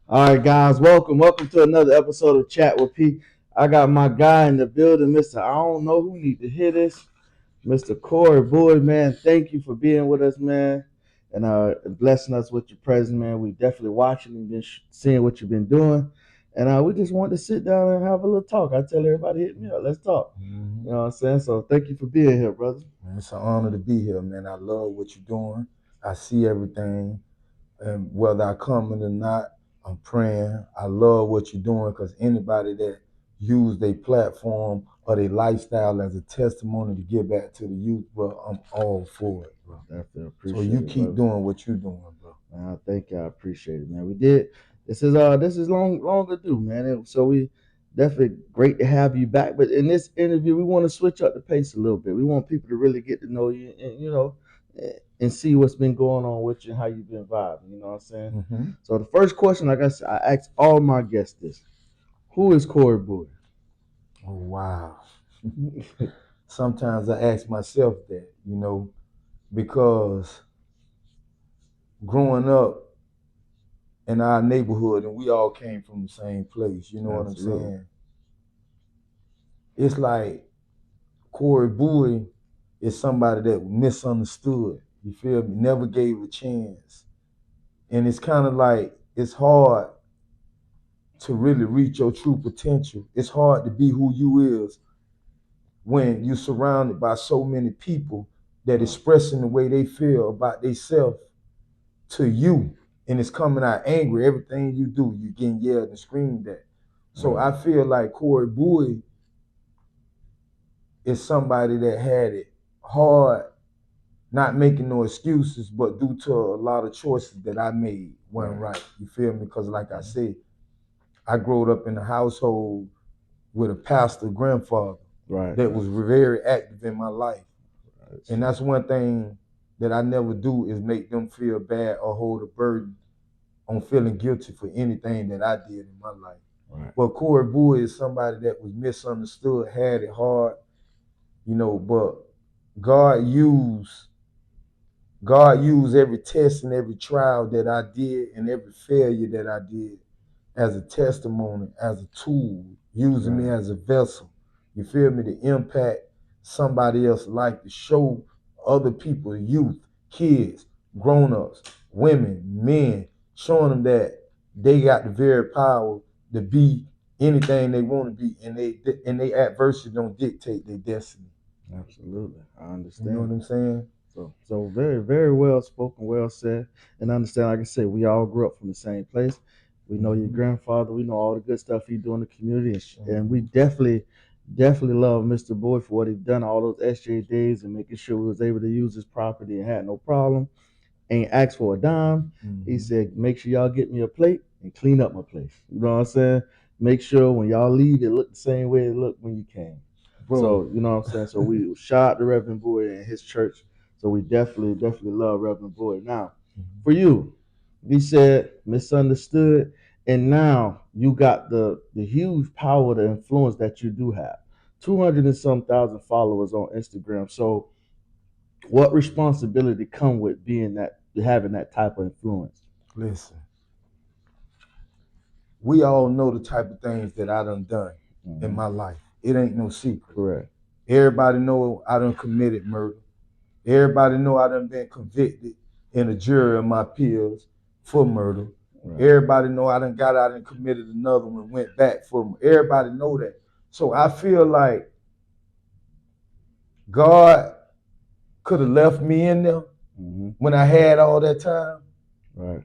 All right, guys, welcome to another episode of Chat with P. I got my guy in the building, Mister. I don't know who need to hear this, Mister Corey Bouie, man. Thank you for being with us, man, and blessing us with your presence, man. We definitely watching and been seeing what you've been doing, and we just want to sit down and have a little talk. I tell everybody, hit me up, let's talk. Mm-hmm. You know what I'm saying? So thank you for being here, brother. Man, it's an honor to be here, man. I love what you're doing. I see everything, and whether I come in or not, I'm praying. I love what you're doing because anybody that use their platform or their lifestyle as a testimony to give back to the youth, bro, I'm all for it, bro. Definitely So appreciate you it, keep brother. doing what you're doing, bro. Thank you. I appreciate it, man. We did. This is long overdue, man. So we definitely great to have you back. But in this interview, we want to switch up the pace a little bit. We want people to really get to know you, and and see what's been going on with you and how you've been vibing. You know what I'm saying? Mm-hmm. So the first question, like I said, I ask all my guests this: Who is Corey Bouie? Oh, wow. Sometimes I ask myself that, because growing up in our neighborhood and we all came from the same place, you know what I'm Absolutely. saying? It's like Corey Bouie is somebody that misunderstood. You feel me? Never gave a chance. And it's kind of like it's hard to really reach your true potential. It's hard to be who you is when you're surrounded by so many people that expressing the way they feel about themselves to you. And it's coming out angry. Everything you do, you getting yelled and screamed at. So Right. I feel like Corey Bouie is somebody that had it hard, not making no excuses, but due to a lot of choices that I made weren't right. You feel me? Because like I said, I grew up in a household with a pastor grandfather Right. that was very active in my life. Right. And that's one thing that I never do is make them feel bad or hold a burden on feeling guilty for anything that I did in my life. Right. But Corey Bouie is somebody that was misunderstood, had it hard, but God used God used every test and every trial that I did and every failure that I did as a testimony, as a tool, using me Right. as a vessel. You feel me? To impact somebody else's life, to show other people, youth, kids, grown-ups, women, men, showing them that they got the very power to be anything they want to be, and they adversity don't dictate their destiny. Absolutely. I You know understand. what I'm saying? So very, very well spoken, well said. And understand, like I said, we all grew up from the same place. We know your Mm-hmm. grandfather. We know all the good stuff he do in the community, and we Mm-hmm. definitely love Mr. Boyd for what he done all those SJ days and making sure we was able to use his property and had no problem. Ain't asked for a dime. He Mm-hmm. said, make sure y'all get me a plate and clean up my place. You know what I'm saying? Make sure when y'all leave, it look the same way it looked when you came. Bro. So you know what I'm saying. So we shout out to Reverend Boyd and his church. So we definitely love Reverend Boyd. Now, for you, he said misunderstood, and now you got the huge power, the influence that you do have. 200 and some thousand followers on Instagram. So what responsibility come with being that having that type of influence? Listen, we all know the type of things that I done in Mm-hmm. my life. It ain't no secret. Correct. Everybody know I done committed murder. Everybody know I done been convicted in a jury of my peers for murder. Right. Everybody know I done got out and committed another one and went back for murder. Everybody know that. So I feel like God could have left me in there Mm-hmm. when I had all that time, Right.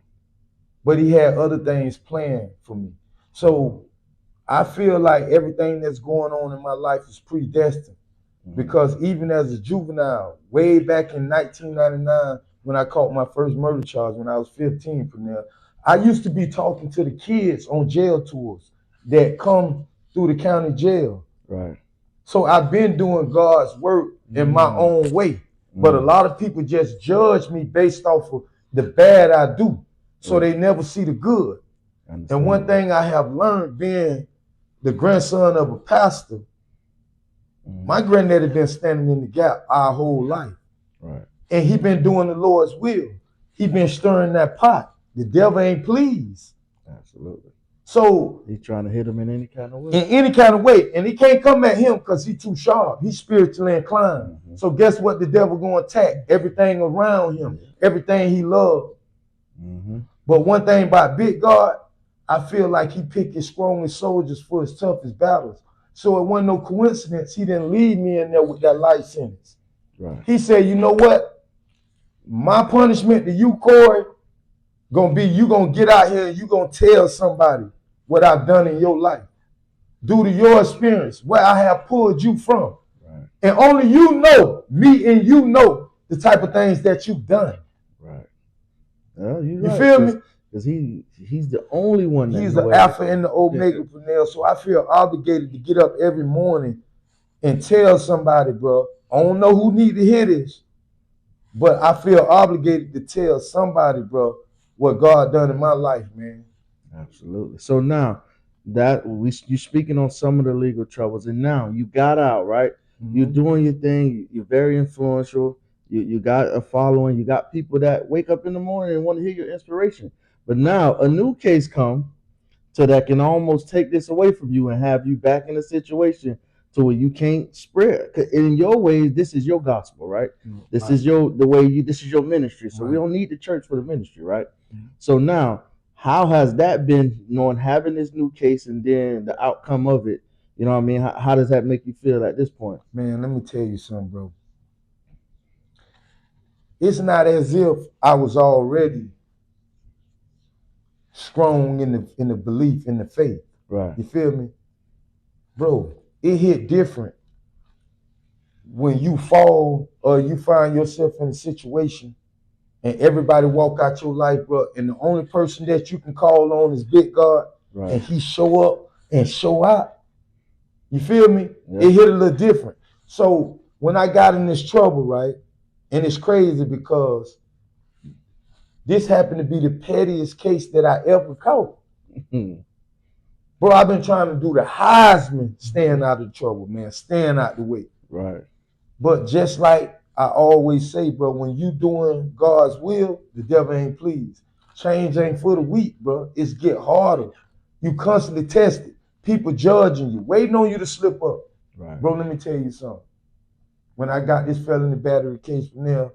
but he had other things planned for me. So I feel like everything that's going on in my life is predestined Mm-hmm. because even as a juvenile, way back in 1999, when I caught my first murder charge when I was 15, Pernell, I used to be talking to the kids on jail tours that come through the county jail. Right. So I've been doing God's work in my own way. But a lot of people just judge me based off of the bad I do. So Right. they never see the good. And one thing I have learned being the grandson of a pastor, my granddad had been standing in the gap our whole life. Right. And he been doing the Lord's will. He been stirring that pot. The devil ain't pleased. Absolutely. So He's trying to hit him in any kind of way. in any kind of way, and he can't come at him because he's too sharp. He's spiritually inclined. Mm-hmm. So guess what? The devil gonna attack everything around him, everything he loves. Mm-hmm. But one thing about Big God, I feel like he picked his strongest soldiers for his toughest battles. So it wasn't no coincidence he didn't leave me in there with that life sentence. Right. He said, you know what? My punishment to you, Corey, gonna be you gonna get out here and you gonna tell somebody what I've done in your life due to your experience, where I have pulled you from. Right. And only you know, me and you know the type of things that you've done. Right. Well, you right, feel me? Because he's the only one that he's the Alpha and the Omega, Pernell. So I feel obligated to get up every morning and tell somebody, bro. I don't know who need to hear this, but I feel obligated to tell somebody, bro, what God done in my life, man. Absolutely. So now that you speaking on some of the legal troubles, and now you got out, right? Mm-hmm. You're doing your thing. You're very influential. You got a following. You got people that wake up in the morning and want to hear your inspiration. But now a new case come so that can almost take this away from you and have you back in a situation to where you can't spread. In your ways, this is your gospel, right? This is the way you. This is your ministry. So we don't need the church for the ministry, right? So now, how has that been, knowing having this new case and then the outcome of it? You know what I mean? How does that make you feel at this point? Man, let me tell you something, bro. It's not as if I was already strong in the belief, in the faith. Right. You feel me? Bro, it hit different when you fall or you find yourself in a situation and everybody walk out your life, bro, and the only person that you can call on is Big God, right, and he show up and show out. You feel me? Yeah. It hit a little different. So when I got in this trouble, right, and it's crazy because this happened to be the pettiest case that I ever caught. Bro, I've been trying to do the Heisman, staying out of trouble, man, staying out the way. Right. But just like I always say, bro, when you doing God's will, the devil ain't pleased. Change ain't for the weak, bro. It's get harder. You constantly tested. People judging you, waiting on you to slip up. Right. Bro, let me tell you something. When I got this felony battery case from there,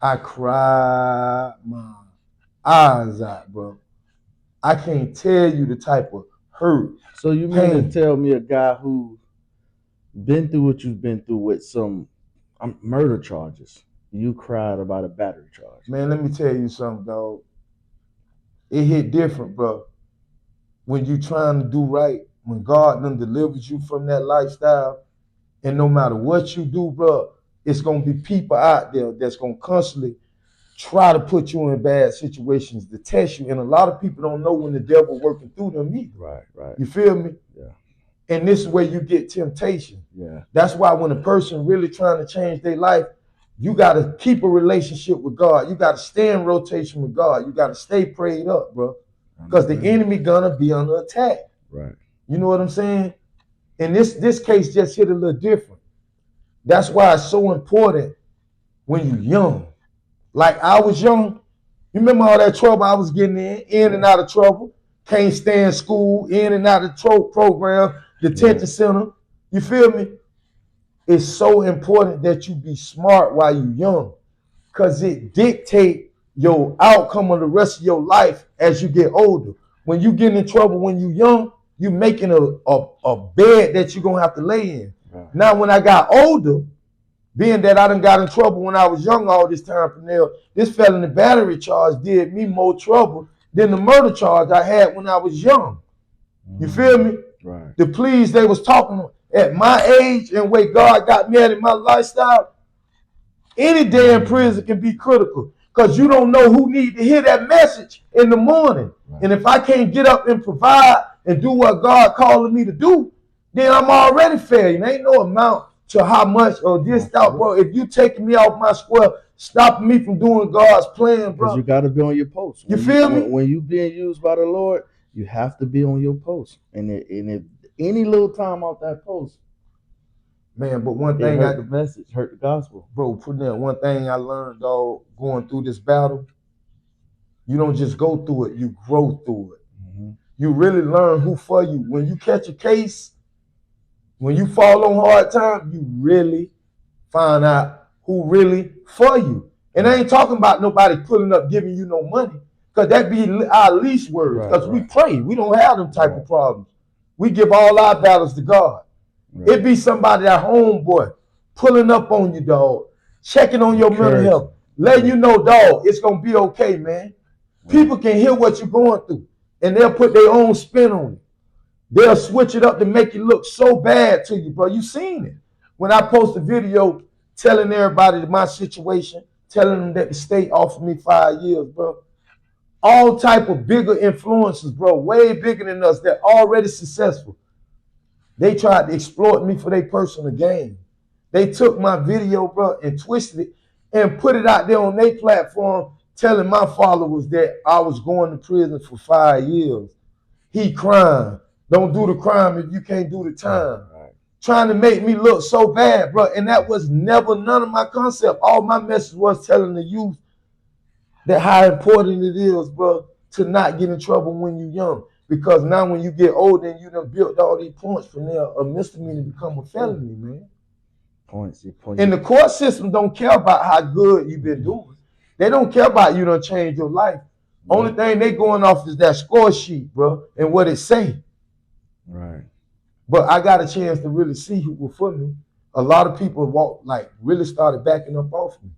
I cried my eyes out, bro. I can't tell you the type of hurt. So you mean to tell me a guy who been through what you've been through with some murder charges, you cried about a battery charge? Man, let me tell you something, dog. It hit different, bro. When you trying to do right, when God done delivers you from that lifestyle, and no matter what you do, bro, it's gonna be people out there that's gonna constantly try to put you in bad situations to test you. And a lot of people don't know when the devil working through them either. Right, right. You feel me? Yeah. And this is where you get temptation. Yeah. That's why when a person really trying to change their life, you got to keep a relationship with God. You got to stay in rotation with God. You got to stay prayed up, bro. Because the enemy gonna be under attack. Right. You know what I'm saying? And this case just hit a little different. That's why it's so important when you're young. Like I was young. You remember all that trouble I was getting in and out of trouble? Can't stand school, in and out of program, detention center. You feel me? It's so important that you be smart while you're young, because it dictates your outcome of the rest of your life as you get older. When you get in trouble when you're young, you making a bed that you're gonna have to lay in. Right. Now, when I got older, being that I done got in trouble when I was young all this time, Pernell, this felony battery charge did me more trouble than the murder charge I had when I was young. You feel me? Right. The pleas they was talking at my age and way God got me at in my lifestyle, any day in prison can be critical because you don't know who need to hear that message in the morning. Right. And if I can't get up and provide and do what God calling me to do, then I'm already failing. Ain't no amount to how much or this out, bro. If you taking me off my square, stopping me from doing God's plan, bro. Because you got to be on your post. You feel me? When you being used by the Lord, you have to be on your post. And if any little time off that post, man, but one thing hurt the message, hurt the gospel. Bro, putting that one thing I learned, dog, going through this battle, You don't just go through it, you grow through it. Mm-hmm. You really learn who for you. When you catch a case, when you fall on hard time, you really find out who really for you. And I ain't talking about nobody pulling up giving you no money, because that be our least worries. Because we pray, we don't have them type of problems. We give all our battles to God. It be somebody at homeboy pulling up on you, dog, checking on your mental health, letting you know, dog, it's gonna be okay, man. People can hear what you're going through, and they'll put their own spin on it. They'll switch it up to make it look so bad to you, bro. You seen it. When I post a video telling everybody my situation, telling them that the state offered me 5 years, bro. All type of bigger influencers, bro, way bigger than us, that already successful. They tried to exploit me for their personal gain. They took my video, bro, and twisted it and put it out there on their platform, telling my followers that I was going to prison for 5 years. He crime. Don't do the crime if you can't do the time. Trying to make me look so bad, bro. And that was never none of my concept. All my message was telling the youth that how important it is, bro, to not get in trouble when you're young. Because now when you get older and you done built all these points from there, a misdemeanor become a felony, man. Points. And the court system don't care about how good you've been doing. They don't care about you done changed your life. Only thing they going off is that score sheet, bro, and what it say. Right. But I got a chance to really see who was for me. A lot of people really started backing up off me.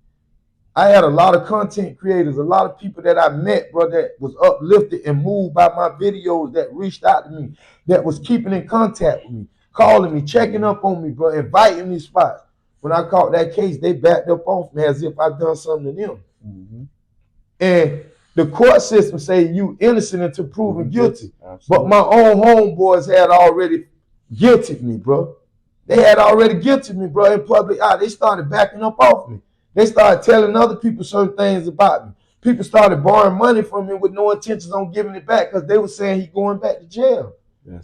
I had a lot of content creators, a lot of people that I met, bro, that was uplifted and moved by my videos, that reached out to me, that was keeping in contact with me, calling me, checking up on me, bro, inviting me spots. When I caught that case, they backed up off me as if I'd done something to them. Mm-hmm. And the court system say you innocent until proven guilty. Absolutely. But my own homeboys had already guilted me, bro. They had already guilted me, bro, in public. They started backing up off me. They started telling other people certain things about me. People started borrowing money from me with no intentions on giving it back because they were saying he's going back to jail.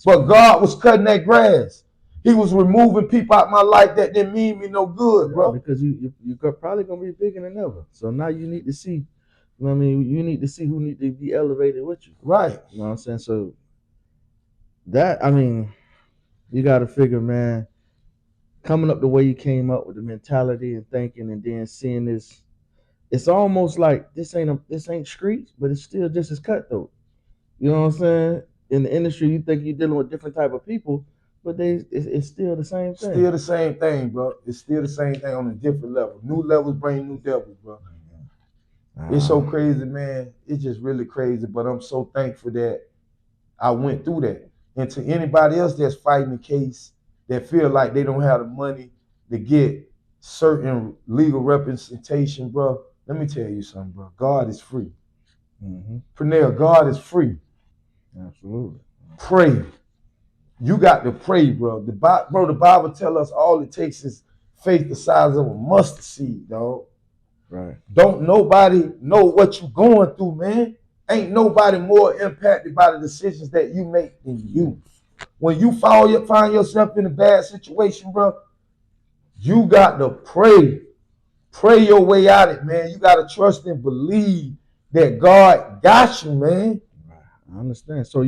But God was cutting that grass. He was removing people out of my life that didn't mean me no good, bro. Because you're probably going to be bigger than ever. So now you need to see, you know what I mean? You need to see who need to be elevated with you. Right. You know what I'm saying? So that, I mean, you got to figure, man, coming up the way you came up with the mentality and thinking, and then seeing this, it's almost like this ain't streets, but it's still just as cutthroat. You know what I'm saying? In the industry, you think you're dealing with different type of people, but it's still the same thing. Still the same thing, bro. It's still the same thing on a different level. New levels bring new devils, bro. It's so crazy, man. It's just really crazy, but I'm so thankful that I went through that. And to anybody else that's fighting the case, that feel like they don't have the money to get certain legal representation, bro, let me tell you something, bro. God is free. Mm-hmm. Pernell, God is free. Absolutely. Pray. You got to pray, bro. The Bible tell us all it takes is faith the size of a mustard seed, dog. Right. Don't nobody know what you're going through, man. Ain't nobody more impacted by the decisions that you make than you. When you find yourself in a bad situation, bro, you got to pray. Pray your way out of it, man. You got to trust and believe that God got you, man. I understand. So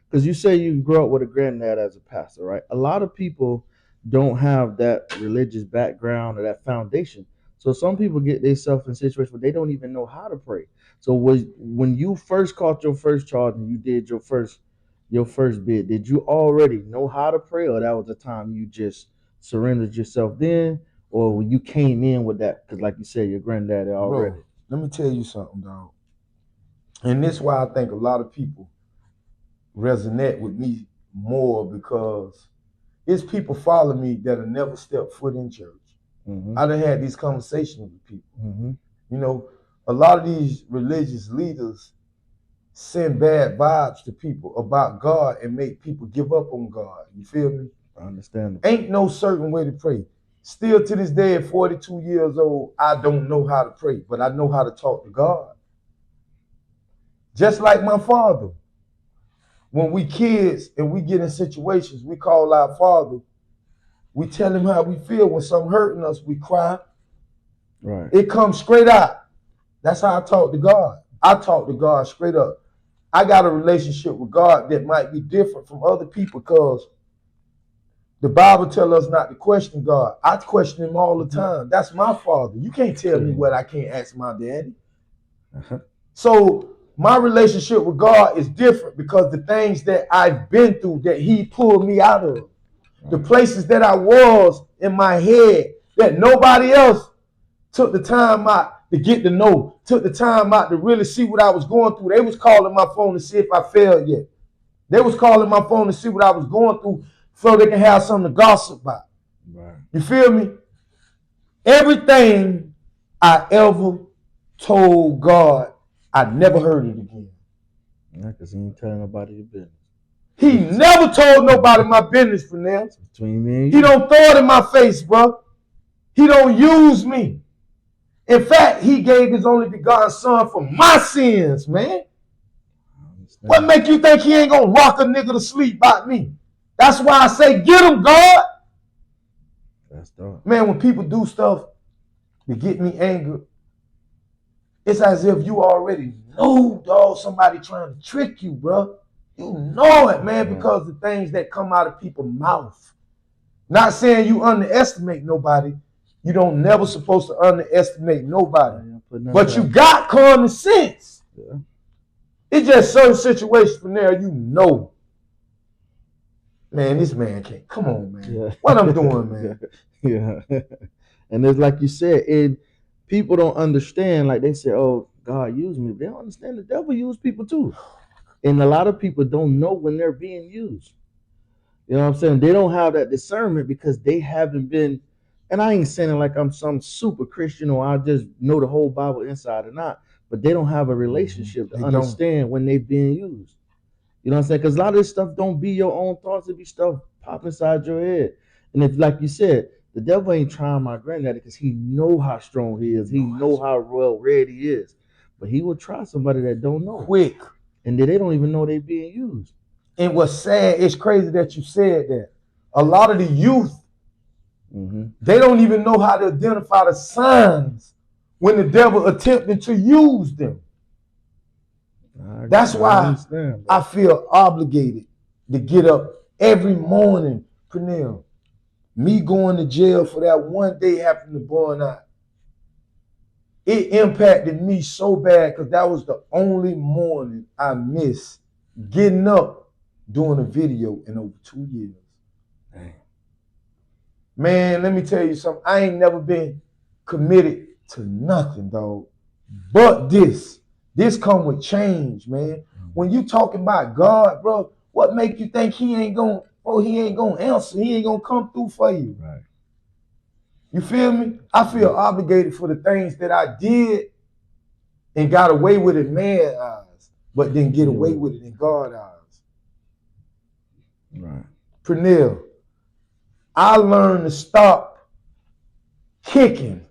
because you say you grew up with a granddad as a pastor, right? A lot of people don't have that religious background or that foundation. So some people get themselves in situations where they don't even know how to pray. So when you first caught your first charge and you did your first bid, did you already know how to pray, or that was the time you just surrendered yourself then, or when you came in with that? Because like you said, your granddaddy already. Bro, let me tell you something, dog. And this is why I think a lot of people resonate with me more, because it's people follow me that have never stepped foot in church. Mm-hmm. I done had these conversations with people. Mm-hmm. You know, a lot of these religious leaders send bad vibes to people about God and make people give up on God. You feel me? I understand. Ain't no certain way to pray. Still to this day at 42 years old, I don't know how to pray, but I know how to talk to God. Just like my father. When we kids and we get in situations, we call our father. We tell him how we feel. When something hurting us, we cry. Right. It comes straight out. That's how I talk to God. I talk to God straight up. I got a relationship with God that might be different from other people because the Bible tells us not to question God. I question him all the time. That's my father. You can't tell me what I can't ask my daddy. So my relationship with God is different because the things that I've been through that he pulled me out of, the places that I was in my head that nobody else took the time out to get to know, took the time out to really see what I was going through. They was calling my phone to see if I failed yet. They was calling my phone to see what I was going through so they can have something to gossip about. Right. You feel me? Everything I ever told God, I never heard it again. Yeah, because he ain't telling nobody your business. He never told nobody my business, Pernell. Between me and you. He don't throw it in my face, bro. He don't use me. In fact, he gave his only begotten son for my sins, man. What make you think he ain't gonna rock a nigga to sleep by me? That's why I say, get him, God. That's dope. Man, when people do stuff to get me angry, it's as if you already know, dog, somebody trying to trick you, bro. You know it, man, because the things that come out of people's mouth. Not saying you underestimate nobody. You don't never supposed to underestimate nobody. But you got common sense. Yeah. It's just certain situations from there you know. Man, this man can't. Come on, man. Yeah. What I'm doing, man. Yeah. And it's like you said, people don't understand. Like they say, oh, God used me. They don't understand the devil used people too. And a lot of people don't know when they're being used. You know what I'm saying? They don't have that discernment because they haven't been, and I ain't saying it like I'm some super Christian or I just know the whole Bible inside and out, but they don't have a relationship to understand when they're being used. You know what I'm saying? Because a lot of this stuff don't be your own thoughts. It be stuff pop inside your head. And if, like you said, the devil ain't trying my granddaddy because he know how strong he is. He know how well read he is. But he will try somebody that don't know. Quick. And they don't even know they being used. And what's sad, it's crazy that you said that. A lot of the youth, they don't even know how to identify the signs when the devil attempting to use them. That's why I feel obligated to get up every morning, Pernell. Me going to jail for that one day happened to burn out. It impacted me so bad because that was the only morning I missed getting up doing a video in over 2 years. Damn. Man, let me tell you something. I ain't never been committed to nothing, dog. But this come with change, man. When you talking about God, bro, what make you think he ain't gonna answer? He ain't gonna come through for you. Right. You feel me? I feel obligated for the things that I did and got away with it in man's eyes, but didn't get away with it in God's eyes. Right. Pernell, I learned to stop kicking,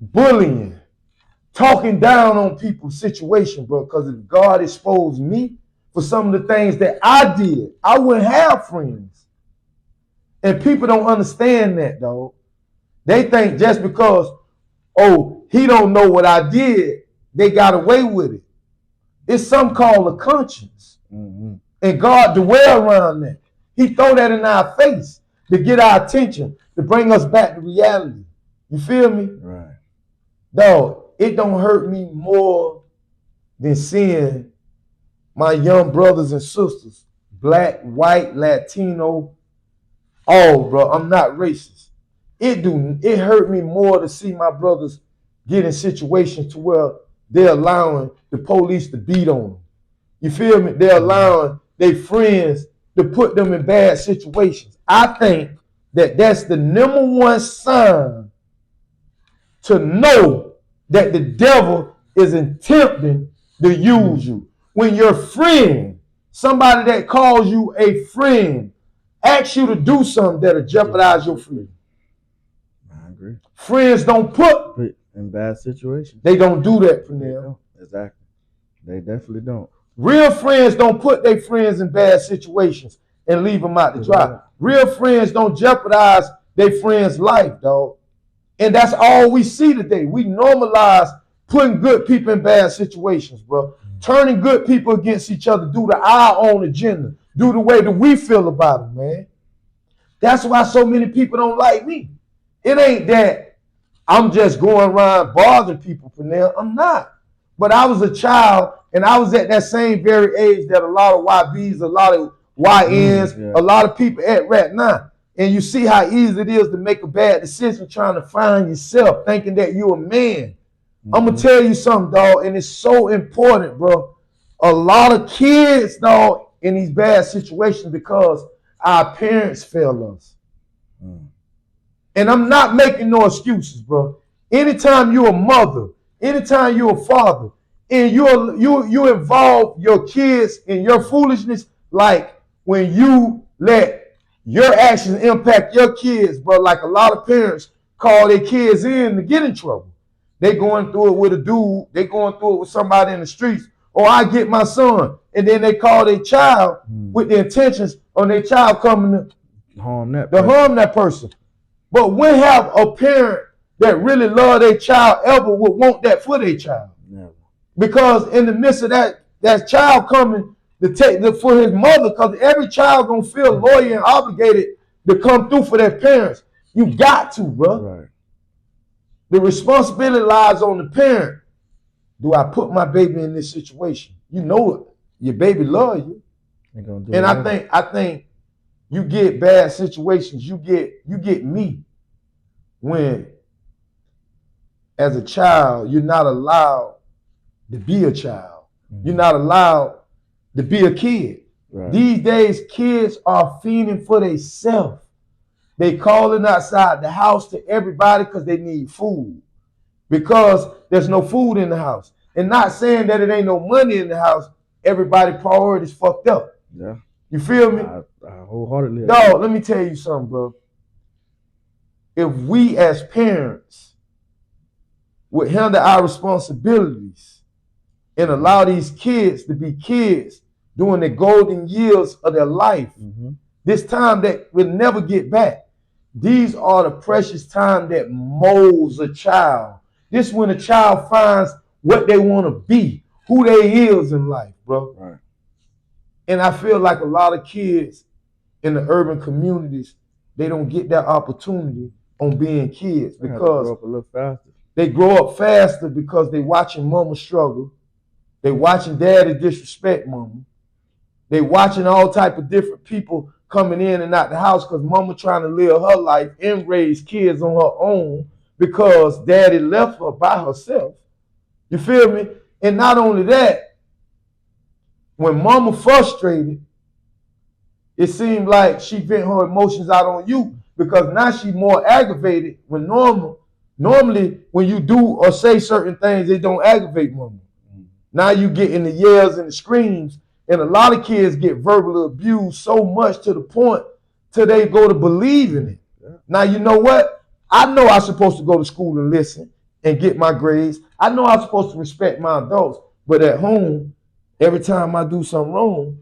bullying, talking down on people's situation, bro, because if God exposed me for some of the things that I did, I wouldn't have friends. And people don't understand that, dog. They think just because, oh, he don't know what I did, they got away with it. It's something called a conscience. Mm-hmm. And God dwell around that. He throw that in our face to get our attention, to bring us back to reality. You feel me? Right. Dog, it don't hurt me more than seeing my young brothers and sisters, black, white, Latino, all, bro. I'm not racist. It hurt me more to see my brothers get in situations to where they're allowing the police to beat on them. You feel me? They're allowing their friends to put them in bad situations. I think that that's the number one sign to know that the devil is attempting to use you. When your friend, somebody that calls you a friend, asks you to do something that'll jeopardize your freedom. I agree. Friends don't put in bad situations. They don't do that, Pernell. Exactly. They definitely don't. Real friends don't put their friends in bad situations and leave them out to dry. Real friends don't jeopardize their friend's life, dog. And that's all we see today. We normalize putting good people in bad situations, bro. Turning good people against each other due to our own agenda, due to the way that we feel about them, man. That's why so many people don't like me. It ain't that I'm just going around bothering people, Pernell. I'm not. But I was a child, and I was at that same very age that a lot of YBs, a lot of YNs, a lot of people at right now. And you see how easy it is to make a bad decision trying to find yourself, thinking that you're a man. I'm going to tell you something, dog, and it's so important, bro. A lot of kids, dog, in these bad situations because our parents fail us. And I'm not making no excuses, bro. Anytime you're a mother, anytime you're a father, and you involve your kids in your foolishness, like when you let your actions impact your kids, bro, like a lot of parents call their kids in to get in trouble. They going through it with a dude, they going through it with somebody in the streets, or I get my son, and then they call their child with the intentions on their child coming to harm that person. But when have a parent that really love their child ever would want that for their child? Never. Because in the midst of that child coming to take for his mother, because every child gonna feel loyal and obligated to come through for their parents. You got to, bro. Right. The responsibility lies on the parent. Do I put my baby in this situation? You know it. Your baby love you. And I think you get bad situations. You get me when, as a child, you're not allowed to be a child. You're not allowed to be a kid. Right. These days, kids are fiending for themselves. They calling outside the house to everybody because they need food. Because there's no food in the house. And not saying that it ain't no money in the house. Everybody's priorities fucked up. Yeah. You feel me? I wholeheartedly. Dog, let me tell you something, bro. If we as parents would handle our responsibilities and allow these kids to be kids during the golden years of their life, this time that we'll never get back. These are the precious time that molds a child. This is when a child finds what they want to be, who they is in life, bro. Right. And I feel like a lot of kids in the urban communities, they don't get that opportunity on being kids because they grow up faster because they watching mama struggle. They watching daddy disrespect mama. They watching all type of different people coming in and out the house because mama trying to live her life and raise kids on her own because daddy left her by herself. You feel me? And not only that, when mama frustrated, it seemed like she vent her emotions out on you because now she's more aggravated when normally when you do or say certain things, they don't aggravate mama. Now you get in the yells and the screams, and a lot of kids get verbally abused so much to the point till they go to believe in it. Yeah. Now you know what? I know I'm supposed to go to school and listen and get my grades. I know I'm supposed to respect my adults, but at home, every time I do something wrong,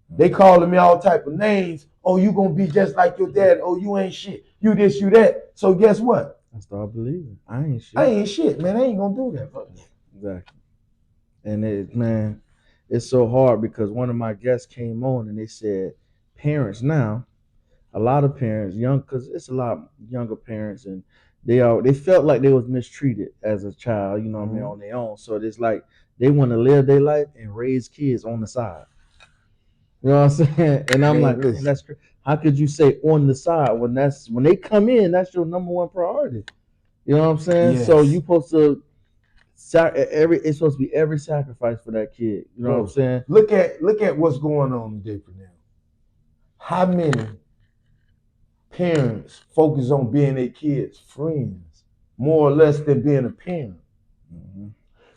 they calling me all type of names. Oh, you gonna be just like your dad. Oh, you ain't shit. You this, you that. So guess what? I start believing. I ain't shit, man. I ain't gonna do that. Exactly. And it's so hard because one of my guests came on and they said parents now, a lot of parents, because it's a lot of younger parents, and they felt like they was mistreated as a child, you know what I mean, on their own. So it's like they want to live their life and raise kids on the side. You know what I'm saying? And I'm like, that's crazy. How could you say on the side when they come in, that's your number one priority? You know what I'm saying? Yes. So you supposed to it's supposed to be every sacrifice for that kid. You know what I'm saying? Look at what's going on today, Pernell. How many parents focus on being their kids' friends more or less than being a parent?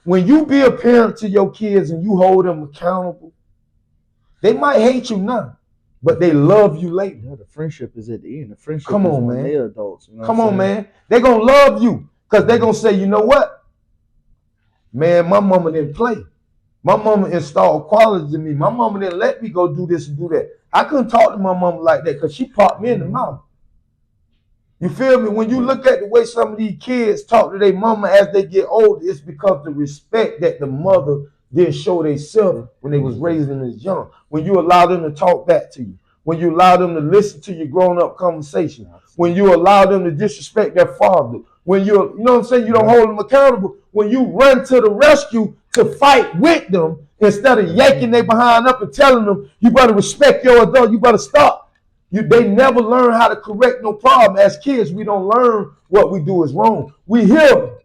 When you be a parent to your kids and you hold them accountable, they might hate you now, but they love you later. Yeah, the friendship is at the end. The friendship is when they're adults. You know Come on, man. They're going to love you because they're going to say, you know what? Man, my mama didn't play. My mama installed qualities in me. My mama didn't let me go do this and do that. I couldn't talk to my mama like that because she popped me in the mouth. You feel me? When you look at the way some of these kids talk to their mama as they get older, it's because the respect that the mother didn't show themselves when they was raising them as young. When you allow them to talk back to you, when you allow them to listen to your grown-up conversation, when you allow them to disrespect their father, when you know what I'm saying, you don't hold them accountable, when you run to the rescue to fight with them instead of yanking their behind up and telling them, you better respect your adult, you better stop. They never learn how to correct no problem. As kids, we don't learn what we do is wrong. We hear,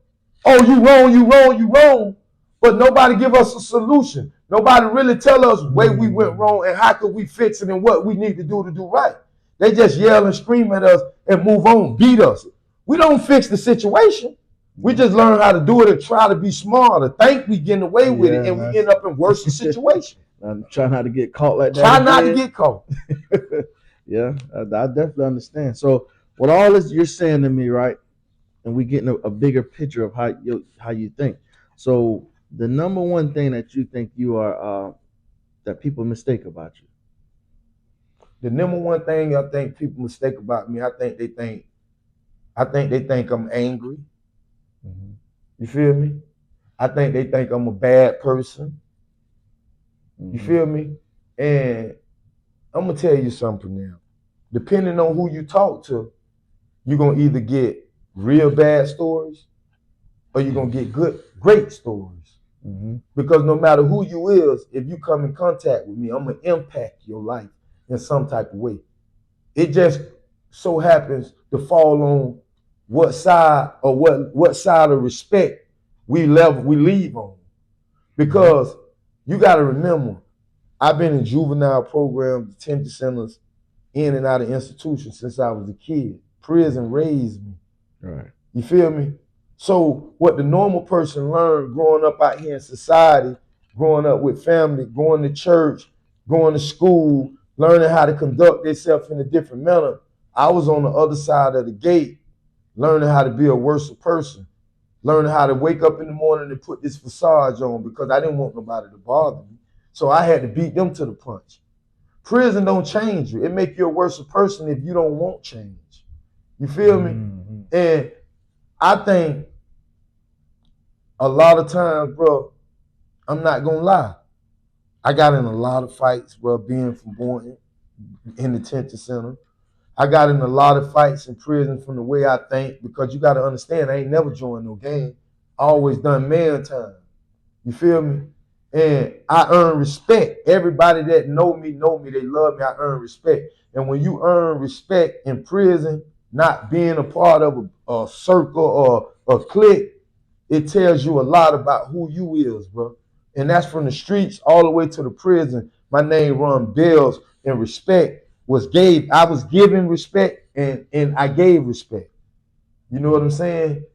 oh, you wrong, you wrong, you wrong, but nobody give us a solution. Nobody really tell us where we went wrong and how could we fix it and what we need to do right. They just yell and scream at us and move on, beat us. We don't fix the situation. We just learn how to do it and try to be smarter. Think we getting away with it, and we end up in worse situations. I'm trying not to get caught like that. Try not to get caught. Yeah, I definitely understand. So, what all this you're saying to me, right? And we getting a bigger picture of how you think. So, the number one thing that you think you are that people mistake about you. The number one thing I think people mistake about me, I think they think I'm angry. Mm-hmm. You feel me? I think they think I'm a bad person. Mm-hmm. You feel me? And I'm gonna tell you something now. Depending on who you talk to, you're gonna either get real bad stories or you're gonna get great stories. Mm-hmm. Because no matter who you is, if you come in contact with me, I'm gonna impact your life in some type of way. It just so happens to fall on what side or what side of respect we leave on. Because you gotta remember, I've been in juvenile programs, detention centers, in and out of institutions since I was a kid. Prison raised me. Right. You feel me? So what the normal person learned growing up out here in society, growing up with family, going to church, going to school, learning how to conduct themselves in a different manner, I was on the other side of the gate, learning how to be a worse person, learning how to wake up in the morning and put this facade on because I didn't want nobody to bother me. So I had to beat them to the punch. Prison don't change you. It make you a worse person if you don't want change. You feel me? Mm-hmm. And I think a lot of times, bro, I'm not gonna lie. I got in a lot of fights, bro, being from Boynton in the detention center. I got in a lot of fights in prison from the way I think, because you gotta understand, I ain't never joined no gang. I always done man time. You feel me? And I earn respect. Everybody that know me, they love me, I earn respect. And when you earn respect in prison, not being a part of a circle or a clique, it tells you a lot about who you is, bro. And that's from the streets all the way to the prison. My name run bells, and respect I was given respect and I gave respect. You know what I'm saying?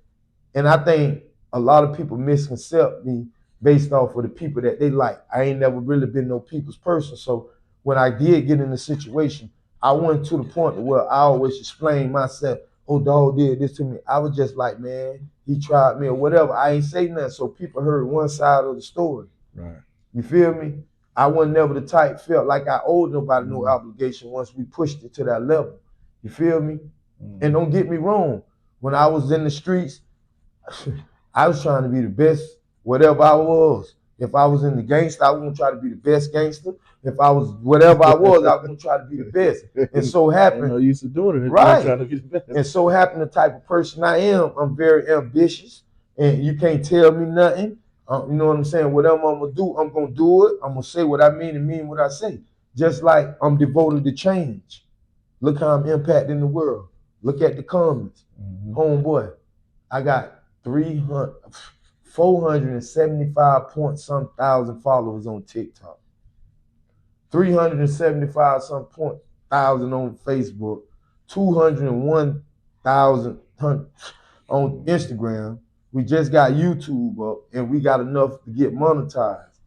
And I think a lot of people misconcept me based off of the people that they like. I ain't never really been no people's person. So when I did get in a situation, I went to the point where I always explained myself, oh, dog did this to me. I was just like, man, he tried me or whatever. I ain't say nothing. So people heard one side of the story. Right. You feel me? I wasn't never the type felt like I owed nobody no obligation once we pushed it to that level. You feel me? And don't get me wrong. When I was in the streets, I was trying to be the best, whatever I was. If I was in the gangster, I was gonna try to be the best gangster. If I was whatever I was gonna try to be the best. And so happened, no use to doing it. Right. Trying to be the best. And so happened the type of person I am. I'm very ambitious, and you can't tell me nothing. You know what I'm saying? Whatever I'm gonna do, I'm gonna do it. I'm gonna say what I mean and mean what I say. Just like I'm devoted to change. Look how I'm impacting the world. Look at the comments. Homeboy, I got 475 point some thousand followers on TikTok, 375 some point thousand on Facebook, 201,000 on Instagram. We just got YouTube up, and we got enough to get monetized.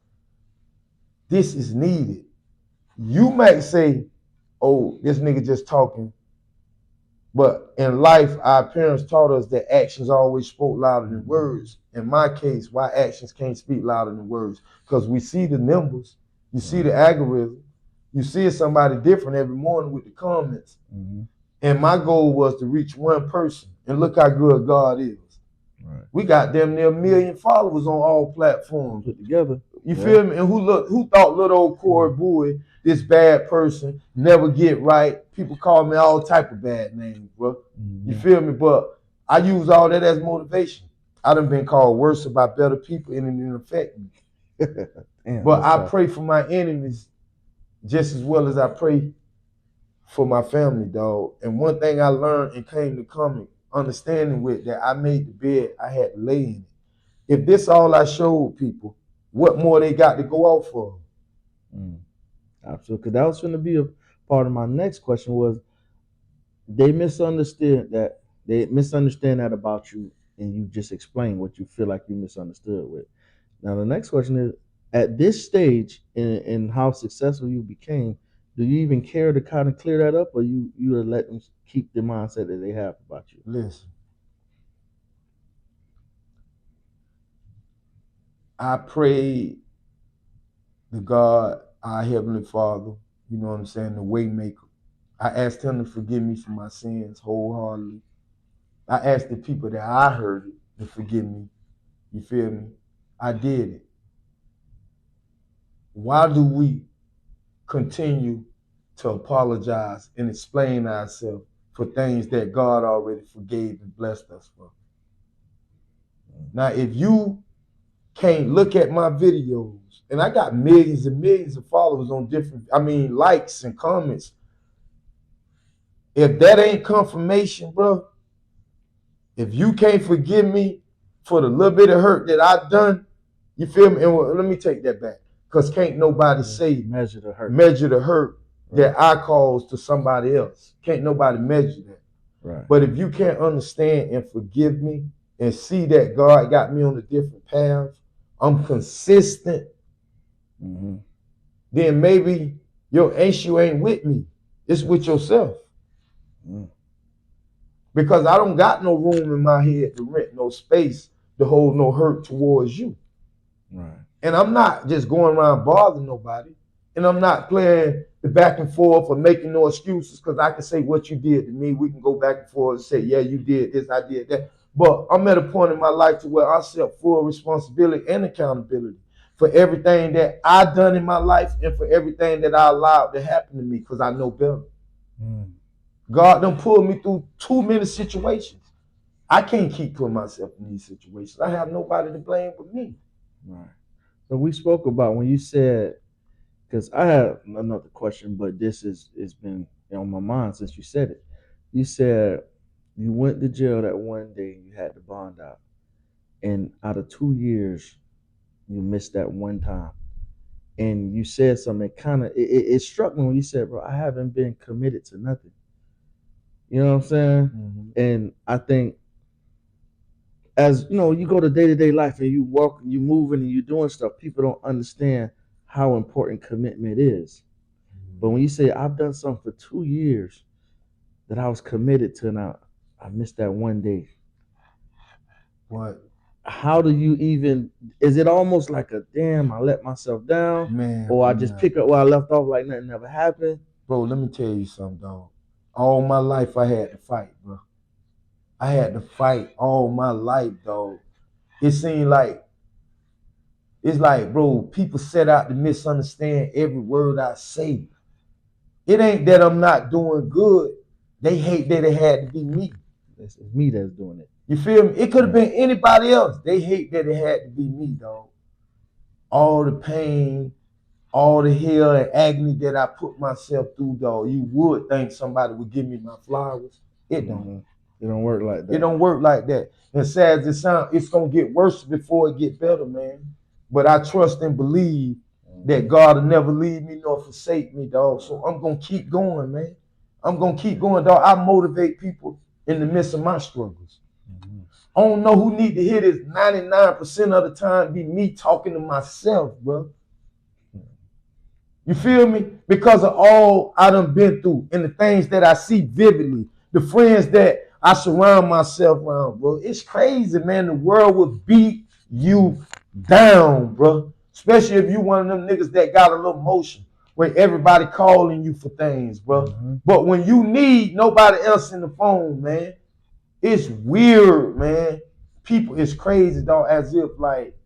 This is needed. You might say, oh, this nigga just talking. But in life, our parents taught us that actions always spoke louder than words. In my case, why actions can't speak louder than words? Because we see the numbers, you see the algorithm, you see somebody different every morning with the comments. And my goal was to reach one person. And look how good God is. Right. We got damn near 1 million followers on all platforms. Put together. You feel me? And who thought little old Corey Bouie, this bad person, never get right? People call me all type of bad names, bro. Mm-hmm. You feel me? But I use all that as motivation. I done been called worse about better people and it didn't affect me. Damn, but I tough. pray for my enemies just as well as I pray for my family, dog. And one thing I learned and came to come understanding with that I made the bed, I had to lay in it. If this all I showed people, what more they got to go out for? Absolutely. Because that was going to be a part of my next question was they misunderstand that about you, and you just explained what you feel like you misunderstood with. Now the next question is, at this stage in how successful you became, do you even care to kind of clear that up, or you are letting them keep the mindset that they have about you? Listen, I prayed to God, our Heavenly Father, you know what I'm saying, the way maker. I asked him to forgive me for my sins wholeheartedly. I asked the people that I hurt to forgive me. You feel me? I did it. Why do we continue to apologize and explain ourselves for things that God already forgave and blessed us for? Now, if you can't look at my videos, and I got millions and millions of followers on likes and comments. If that ain't confirmation, bro, if you can't forgive me for the little bit of hurt that I've done, you feel me? And let me take that back. Because can't nobody say measure the hurt right. that I caused to somebody else. Can't nobody measure that. Right. But if you can't understand and forgive me and see that God got me on a different path, I'm consistent, then maybe your issue ain't with me. It's with yourself. Because I don't got no room in my head to rent no space to hold no hurt towards you. Right. And I'm not just going around bothering nobody. And I'm not playing the back and forth or making no excuses because I can say what you did to me. We can go back and forth and say, yeah, you did this, I did that. But I'm at a point in my life to where I accept full responsibility and accountability for everything that I done in my life and for everything that I allowed to happen to me because I know better. God done pulled me through too many situations. I can't keep putting myself in these situations. I have nobody to blame but me. Right. So we spoke about when you said, because I have another question, but this has been on my mind since you said it. You said you went to jail that one day and you had the bond out. And out of 2 years, you missed that one time. And you said something it struck me when you said, bro, I haven't been committed to nothing. You know what I'm saying? And I think as you know, you go to day-to-day life and you walk and you moving and you're doing stuff, people don't understand how important commitment is. But when you say I've done something for 2 years that I was committed to, now I missed that one day. What? How do you even? Is it almost like a damn? I let myself down, man, or I just pick up where I left off like nothing ever happened? Bro, let me tell you something, dog. All my life I had to fight, bro. I had to fight all my life, dog. It seemed like it's like, bro, people set out to misunderstand every word I say. It ain't that I'm not doing good. They hate that it had to be me. It's me that's doing it. You feel me? It could have been anybody else. They hate that it had to be me, dog. All the pain, all the hell and agony that I put myself through, dog. You would think somebody would give me my flowers. It don't. It don't work like that. It don't work like that. And sad as it sounds, it's gonna get worse before it get better, man. But I trust and believe that God will never leave me nor forsake me, dog. So I'm gonna keep going, man. I'm gonna keep going, dog. I motivate people in the midst of my struggles. I don't know who need to hear this 99% of the time be me talking to myself, bro. You feel me? Because of all I done been through and the things that I see vividly, the friends that I surround myself around, bro. It's crazy, man. The world will beat you down, bro. Especially if you one of them niggas that got a little motion. where everybody calling you for things, bro. Mhm. But when you need nobody else in the phone, man, it's weird, man. People, it's crazy, dog, as if like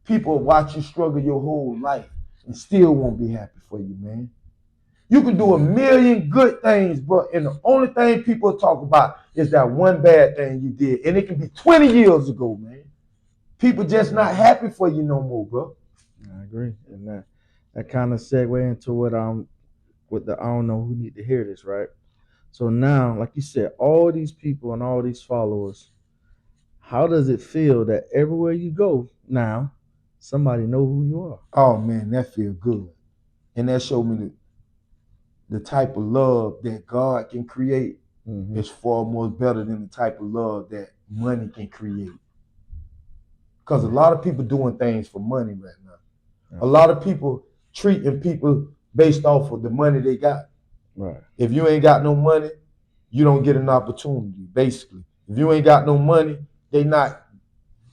people watch you struggle your whole life and still won't be happy for you, man. You can do a million good things, bro, and the only thing people talk about is that one bad thing you did, and it can be 20 years ago, man. People just not happy for you no more, bro. I agree, and that kind of segue into what with the I don't know who need to hear this, right? So now, like you said, all these people and all these followers, how does it feel that everywhere you go now, somebody know who you are? Oh man, that feel good, and that showed me the type of love that God can create Mm-hmm. is far more better than the type of love that money can create. Because a lot of people doing things for money right now. A lot of people treating people based off of the money they got. Right. If you ain't got no money, you don't get an opportunity, basically. If you ain't got no money, they not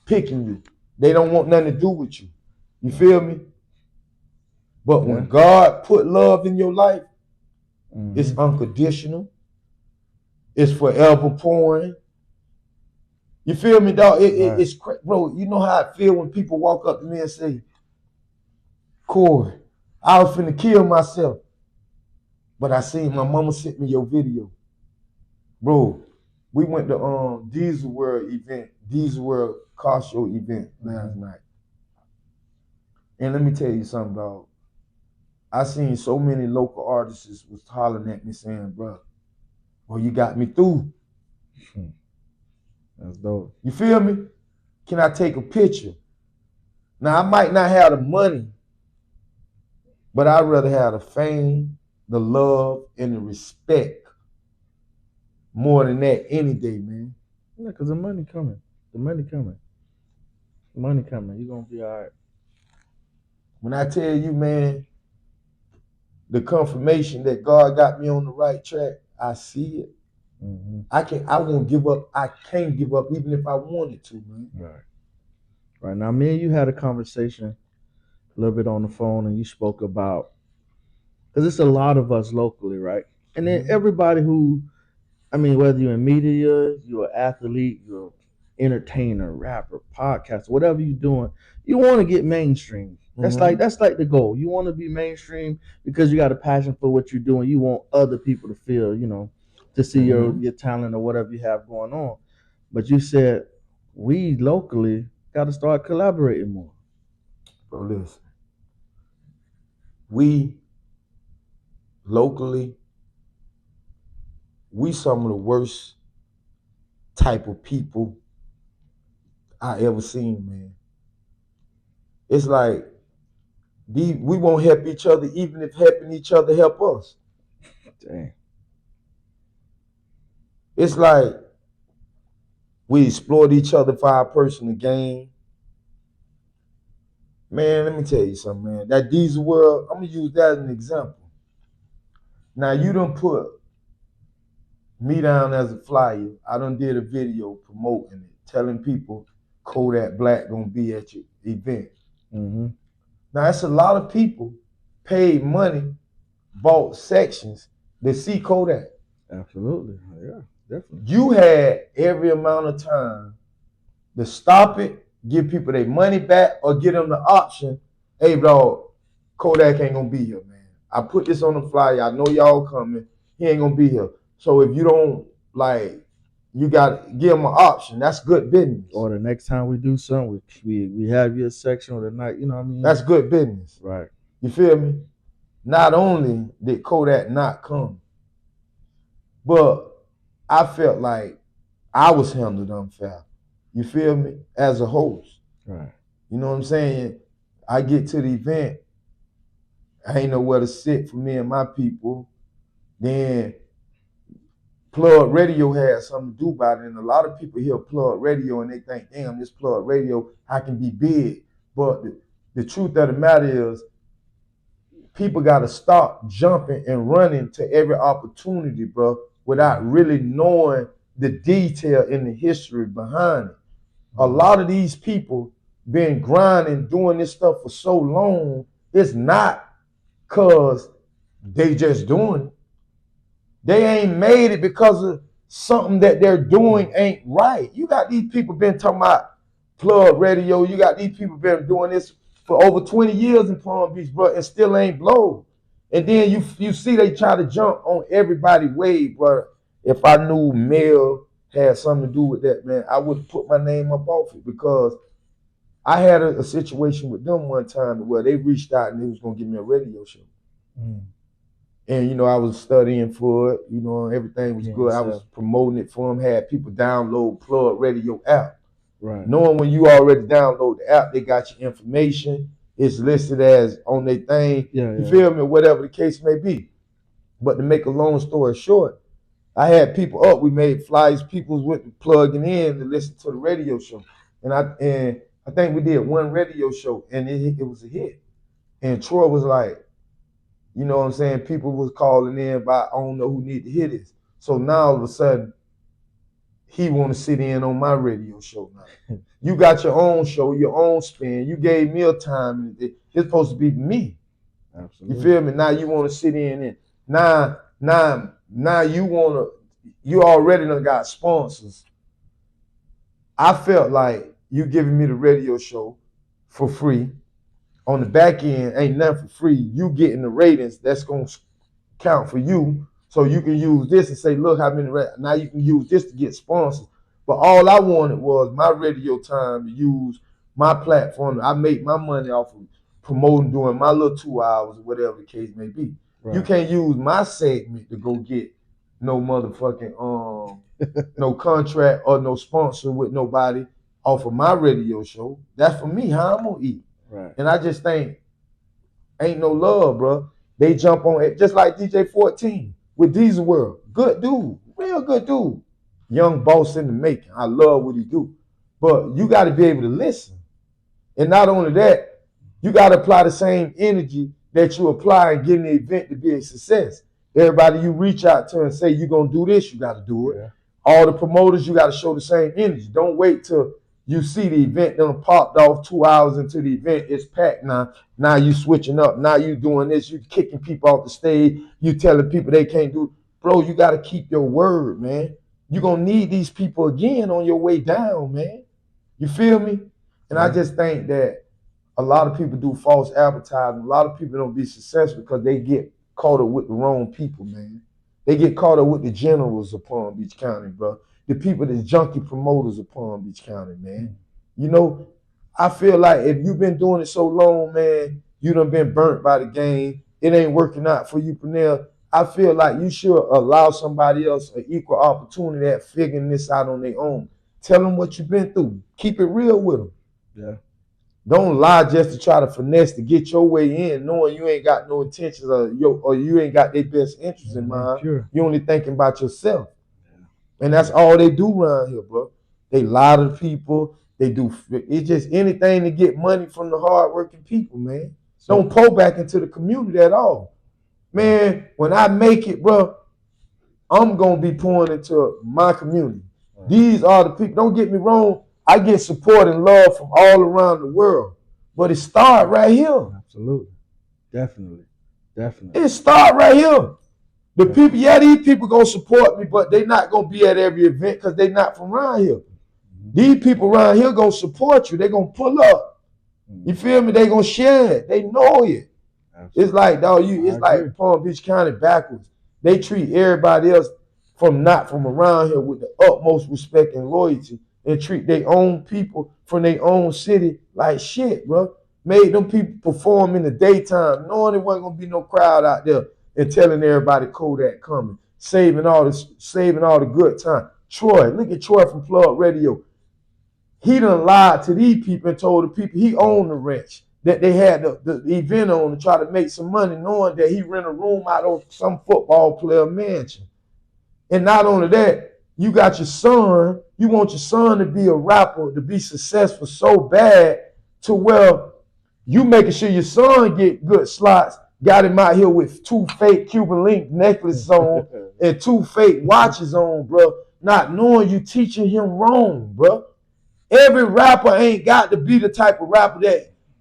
picking you. They don't want nothing to do with you. You feel me? But when God put love in your life, it's unconditional. It's forever pouring. You feel me, dog? It's bro. You know how I feel when people walk up to me and say, "Corey, I was finna kill myself, but I seen my mama sent me your video, bro." We went to Diesel World event, Diesel World car show event last night, and let me tell you something, dog. I seen so many local artists was hollering at me saying, "Bro, well, you got me through." That's dope. You feel me? Can I take a picture? Now I might not have the money, but I'd rather have the fame, the love, and the respect more than that any day, man. Yeah, because the money coming. The money coming. The money coming. You're going to be all right. When I tell you, man, the confirmation that God got me on the right track, I see it. Mm-hmm. I won't give up. I can't give up even if I wanted to, man. Right. Right. Now, me and you had a conversation a little bit on the phone, and you spoke about, because it's a lot of us locally, right? And then everybody who, I mean, whether you're in media, you're an athlete, you're an entertainer, rapper, podcaster, whatever you're doing, you want to get mainstream. That's like the goal. You want to be mainstream because you got a passion for what you're doing. You want other people to feel, to see your talent or whatever you have going on. But you said we locally got to start collaborating more. Bro, listen. We locally, we some of the worst type of people I ever seen, man. It's like we won't help each other, even if helping each other help us. Dang. It's like we exploit each other for our personal gain. Man, let me tell you something, man. That Diesel World, I'm gonna use that as an example. Now you done put me down as a flyer. I done did a video promoting it, telling people Kodak Black gonna be at your event. Mm-hmm. Now that's a lot of people paid money, bought sections to see Kodak. Absolutely. Yeah, definitely. You had every amount of time to stop it, give people their money back, or give them the option, hey, dog, Kodak ain't gonna be here, man. I put this on the flyer. I know y'all coming. He ain't gonna be here. So if you don't like, you got to give them an option. That's good business. Or the next time we do something, we have your section or the night. You know what I mean? That's good business. Right. You feel me? Not only did Kodak not come, but I felt like I was handled unfair. You feel me? As a host. Right. You know what I'm saying? I get to the event, I ain't nowhere to sit for me and my people. Then Plug Radio had something to do about it. And a lot of people hear Plug Radio and they think, damn, this Plug Radio, I can be big. But the truth of the matter is, people got to stop jumping and running to every opportunity, bro, without really knowing the detail and the history behind it. A lot of these people been grinding, doing this stuff for so long. It's not because They just doing it. They ain't made it because of something that they're doing ain't right. You got these people been talking about plug radio. You got these people been doing this for over 20 years in Palm Beach, bro, and still ain't blow. And then you see they try to jump on everybody's wave, bro. If I knew Mel had something to do with that, man, I would have put my name up off it because I had a situation with them one time where they reached out and they was gonna give me a radio show. And I was studying for it. Everything was good. I was promoting it for them. Had people download Plug Radio app. Right. Knowing when you already download the app, they got your information. It's listed as on their thing. You feel me? Whatever the case may be. But to make a long story short, I had people up. We made flyers. People went plugging in to listen to the radio show, and I think we did one radio show, and it was a hit. And Troy was like, you know what I'm saying? People was calling in, but I don't know who need to hear this. So now all of a sudden, he want to sit in on my radio show now. You got your own show, your own spin. You gave me a time. It's supposed to be me. Absolutely. You feel me? Now you want to sit in and now you already done got sponsors. I felt like you giving me the radio show for free. On the back end, ain't nothing for free. You getting the ratings that's gonna count for you, so you can use this and say, look how many. Now you can use this to get sponsors. But all I wanted was my radio time to use my platform. I make my money off of promoting during my little 2 hours or whatever the case may be. Right. You can't use my segment to go get no motherfucking no contract or no sponsor with nobody off of my radio show. That's for me. How I'm gonna eat. Right. And I just think ain't no love, bro. They jump on it just like DJ 14 with Diesel World. Good dude, real good dude. Young boss in the making. I love what he do. But you got to be able to listen. And not only that, you got to apply the same energy that you apply and getting the event to be a success. Everybody you reach out to and say you're going to do this, you got to do it. Yeah. All the promoters, you got to show the same energy. Don't wait till you see the event done popped off 2 hours into the event. It's packed now. Now you switching up. Now you doing this. You kicking people off the stage. You telling people they can't do it. Bro, you got to keep your word, man. You're going to need these people again on your way down, man. You feel me? And I just think that a lot of people do false advertising. A lot of people don't be successful because they get caught up with the wrong people, man. They get caught up with the generals of Palm Beach County, bro. The people that's junkie promoters of Palm Beach County, man. I feel like if you've been doing it so long, man, you done been burnt by the game. It ain't working out for you, Pernell. I feel like you should allow somebody else an equal opportunity at figuring this out on their own. Tell them what you've been through. Keep it real with them. Yeah. Don't lie just to try to finesse to get your way in, knowing you ain't got no intentions or you ain't got their best interests in mind. Sure. You only thinking about yourself. And that's all they do around here, bro. They lie to people. They do. It's just anything to get money from the hardworking people, man. Don't pour back into the community at all. Man, when I make it, bro, I'm going to be pouring into my community. These are the people. Don't get me wrong. I get support and love from all around the world. But it starts right here. Absolutely. Definitely. It starts right here. The people, these people gonna support me, but they not gonna be at every event because they not from around here. These people around here gonna support you. They gonna pull up. You feel me? They gonna share it. They know it. Absolutely. It's like, dog, it's like Palm Beach County backwards. They treat everybody else not from around here with the utmost respect and loyalty, and treat their own people from their own city like shit, bro. Made them people perform in the daytime, knowing there wasn't gonna be no crowd out there. And telling everybody Kodak coming, saving all the good time. Troy, look at Troy from Plug Radio. He done lied to these people and told the people he owned the ranch that they had the event on to try to make some money, knowing that he rent a room out of some football player mansion. And not only that, you got your son. You want your son to be a rapper, to be successful so bad to where you making sure your son get good slots. Got him out here with 2 fake Cuban link necklaces on and 2 fake watches on, bro. Not knowing you teaching him wrong, bro. Every rapper ain't got to be the type of rapper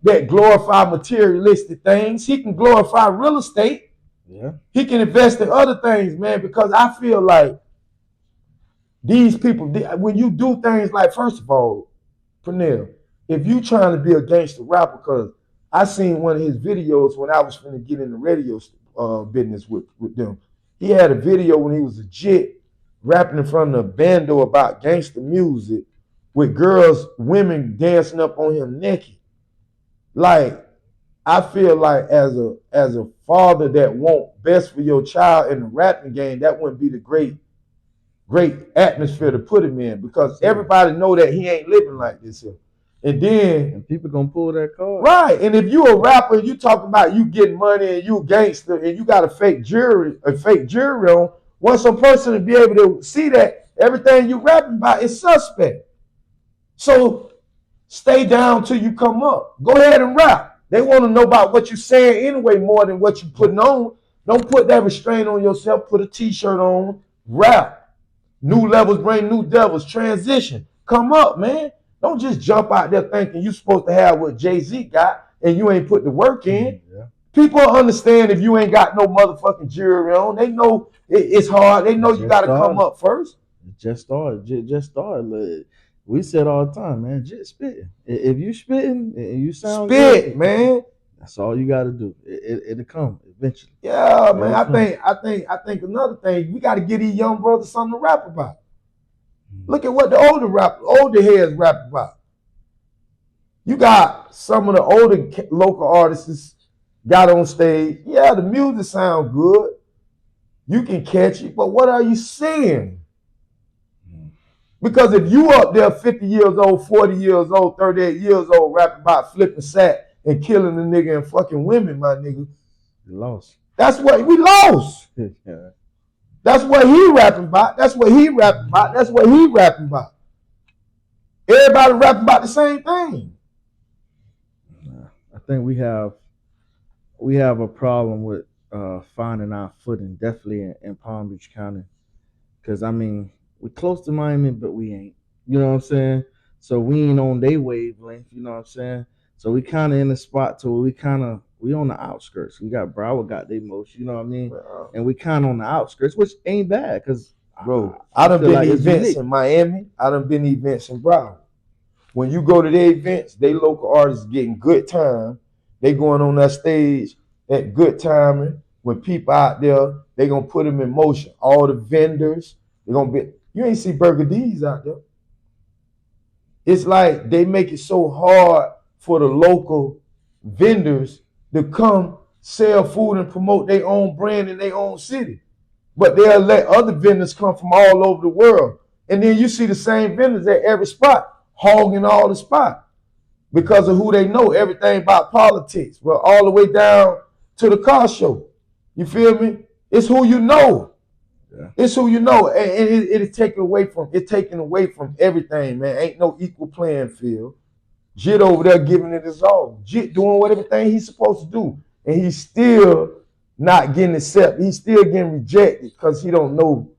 that glorify materialistic things. He can glorify real estate. Yeah. He can invest in other things, man, because I feel like these people, when you do things like, first of all, Pernell, if you trying to be a gangster rapper, because I seen one of his videos when I was finna get in the radio business with them. He had a video when he was a jit rapping in front of a bando about gangster music with girls, women dancing up on him naked. Like, I feel like as a father that want best for your child in the rapping game, that wouldn't be the great atmosphere to put him in, because everybody know that he ain't living like this here. And then And people gonna pull that card. right, and if you a rapper and you talking about you getting money and you a gangster and you got a fake jury on, once a person to be able to see that everything you rapping about is suspect. So stay down till you come up. Go ahead and rap. They want to know about what you're saying anyway more than what you putting on. Don't put that restraint on yourself. Put a t-shirt on. Rap. New levels bring new devils. Transition. Come up, man. Don't just jump out there thinking you're supposed to have what Jay-Z got and you ain't put the work in. Yeah. People understand if you ain't got no motherfucking jewelry on. They know it's hard. They know you got to come up first. It just started. Just started. We said all the time, man. Just spitting. If you spitting and you sound Spit, good, man. that's all you got to do. It'll come eventually. Yeah, man. I think another thing, we got to get these young brothers something to rap about. Look at what the older heads rap about. You got some of the older local artists got on stage. Yeah, the music sound good. You can catch it, but what are you saying? Because if you up there 50 years old, 40 years old, 38 years old, rapping about flipping sack and killing the nigga and fucking women, my nigga. You lost. That's what we lost. Yeah. That's what he rapping about. That's what he rapping about. That's what he rapping about. Everybody rapping about the same thing. I think we have a problem with finding our footing, definitely in Palm Beach County. Because I mean, we're close to Miami, but we ain't. You know what I'm saying? So we ain't on their wavelength. You know what I'm saying? So we kind of in a spot to where we on the outskirts. We got Broward got their most. You know what I mean? And we kind of on the outskirts, which ain't bad because bro, I done been to events in Miami. I done been to events in Broward. When you go to their events, they local artists getting good time. They going on that stage at good timing. When people out there, they gonna put them in motion. All the vendors, they gonna be. You ain't see Burger D's out there. It's like they make it so hard for the local vendors to come sell food and promote their own brand in their own city. But they'll let other vendors come from all over the world. And then you see the same vendors at every spot, hogging all the spot because of who they know, everything about politics, well, all the way down to the car show. You feel me? It's who you know. Yeah. It's who you know. And it's taken away from everything, man. Ain't no equal playing field. Jit over there giving it his all. Jit doing what everything he's supposed to do. And he's still not getting accepted. He's still getting rejected because he don't know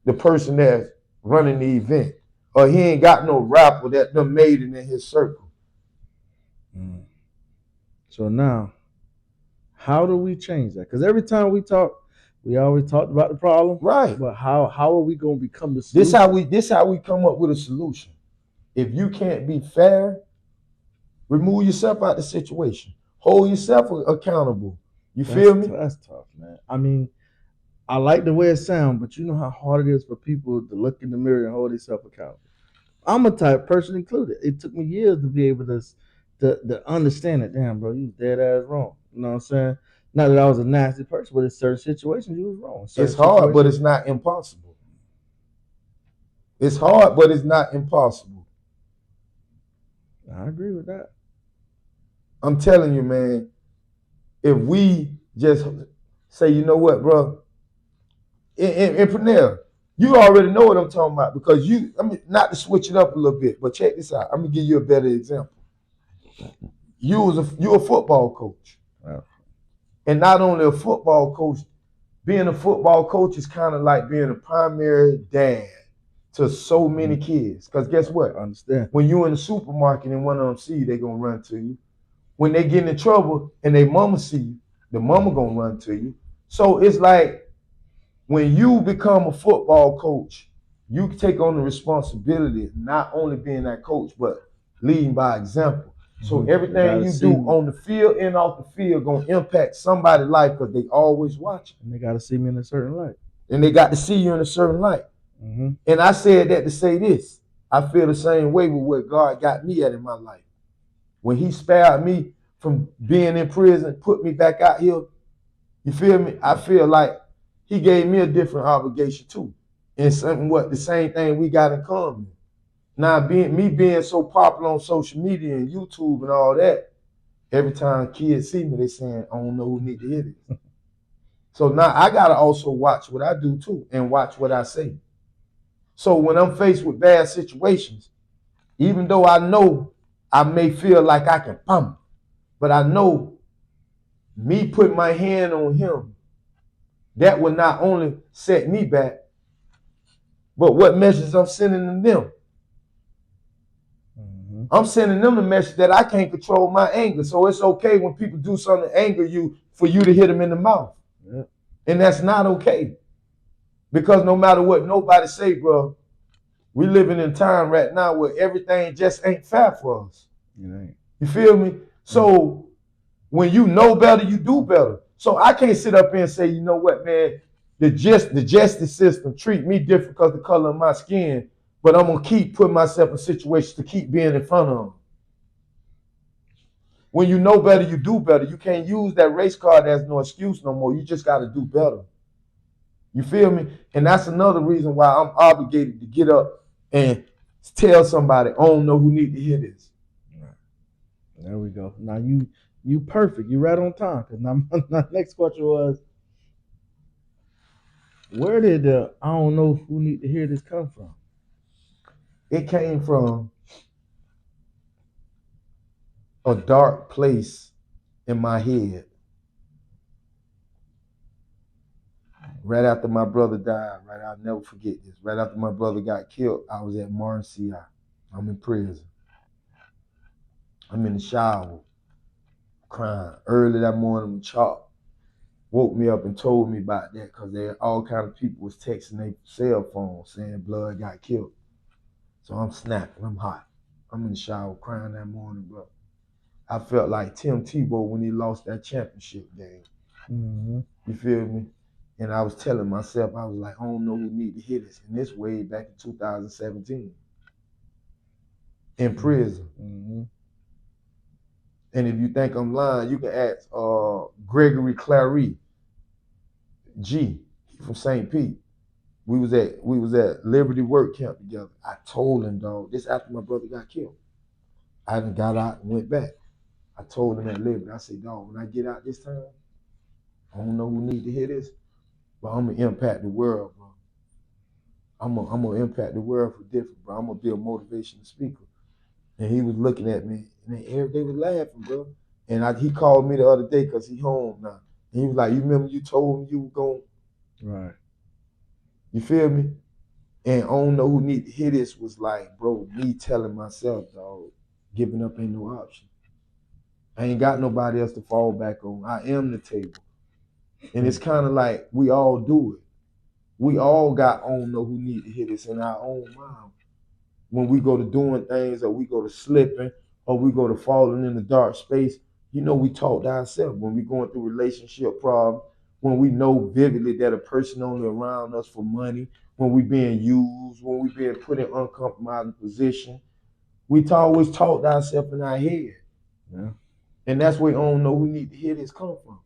the person that's running the event. Or he ain't got no rapper that done made it in his circle. So now, how do we change that? Because every time we talk, we always talked about the problem. Right. But how are we going to become the solution? This how we come up with a solution. If you can't be fair, remove yourself out of the situation. Hold yourself accountable. You feel me? That's tough, man. I mean, I like the way it sounds, but you know how hard it is for people to look in the mirror and hold themselves accountable. I'm a type, person included. It took me years to be able to understand it. Damn, bro, you was dead ass wrong. You know what I'm saying? Not that I was a nasty person, but in certain situations, you was wrong. It's hard, but it's not impossible. It's hard, but it's not impossible. I agree with that. I'm telling you, man, if we just say, you know what, bro, in Pernell, you already know what I'm talking about because not to switch it up a little bit, but check this out. I'm gonna give you a better example. You a football coach. Wow. And not only a football coach, being a football coach is kind of like being a primary dad to so many kids. Because guess what? I understand. When you in the supermarket and one of them see you, they gonna run to you. When they get in trouble and they mama see you, the mama gonna run to you. So it's like when you become a football coach, you take on the responsibility not only being that coach, but leading by example. So everything you do on the field and off the field gonna impact somebody's life because they always watching. And they got to see me in a certain light. And they got to see you in a certain light. Mm-hmm. And I said that to say this. I feel the same way with what God got me at in my life. When he spared me from being in prison, put me back out here, you feel me? I feel like he gave me a different obligation too. And something what the same thing we got in common. Now being so popular on social media and YouTube and all that, every time kids see me, they saying, I don't know who need to hear this. So now I gotta also watch what I do too and watch what I say. So when I'm faced with bad situations, even though I know I may feel like I can pump, but I know me putting my hand on him, that will not only set me back, but what message I'm sending to them. Mm-hmm. I'm sending them the message that I can't control my anger. So it's okay when people do something to anger you for you to hit them in the mouth. Yeah. And that's not okay. Because no matter what nobody say, bro, we living in time right now where everything just ain't fair for us. You feel me? So when you know better, you do better. So I can't sit up here and say, you know what, man, the justice system treat me different because of the color of my skin, but I'm gonna keep putting myself in situations to keep being in front of them. When you know better, you do better. You can't use that race card as no excuse no more. You just got to do better. You feel me? And that's another reason why I'm obligated to get up and tell somebody, I don't know who need to hear this. There we go. Now you perfect. You right on time. Because now my next question was, where did the I don't know who need to hear this come from? It came from a dark place in my head. Right after my brother died, right, I'll never forget this. Right after my brother got killed, I was at Martin CI. I'm in prison. I'm in the shower, crying. Early that morning when Chalk woke me up and told me about that because all kind of people was texting their cell phone saying blood got killed. So I'm snapping, I'm hot. I'm in the shower crying that morning, bro. I felt like Tim Tebow when he lost that championship game. Mm-hmm. You feel me? And I was telling myself, I was like, I don't know who need to hear this. And this way back in 2017. In prison. Mm-hmm. And if you think I'm lying, you can ask Gregory Clary, G, from St. Pete. We was at Liberty Work Camp together. I told him, dog, this after my brother got killed. I done got out and went back. I told him at Liberty, I said, dog, when I get out this time, I don't know who need to hear this, but I'm gonna impact the world, bro. I'm gonna impact the world for different, bro. I'm gonna be a motivational speaker. And he was looking at me, and they was laughing, bro. And he called me the other day because he home now. And he was like, you remember you told me you were going? Right. You feel me? And I don't know who need to hear this was like, bro, me telling myself, dog, giving up ain't no option. I ain't got nobody else to fall back on. I am the table. And it's kind of like we all do it. We all got I don't know who need to hear this in our own mind. When we go to doing things or we go to slipping or we go to falling in the dark space, you know, we talk to ourselves. When we going through relationship problems, when we know vividly that a person only around us for money, when we being used, when we being put in uncompromising position, we always talk to ourselves in our head. Yeah. And that's where I don't know who need to hear this come from.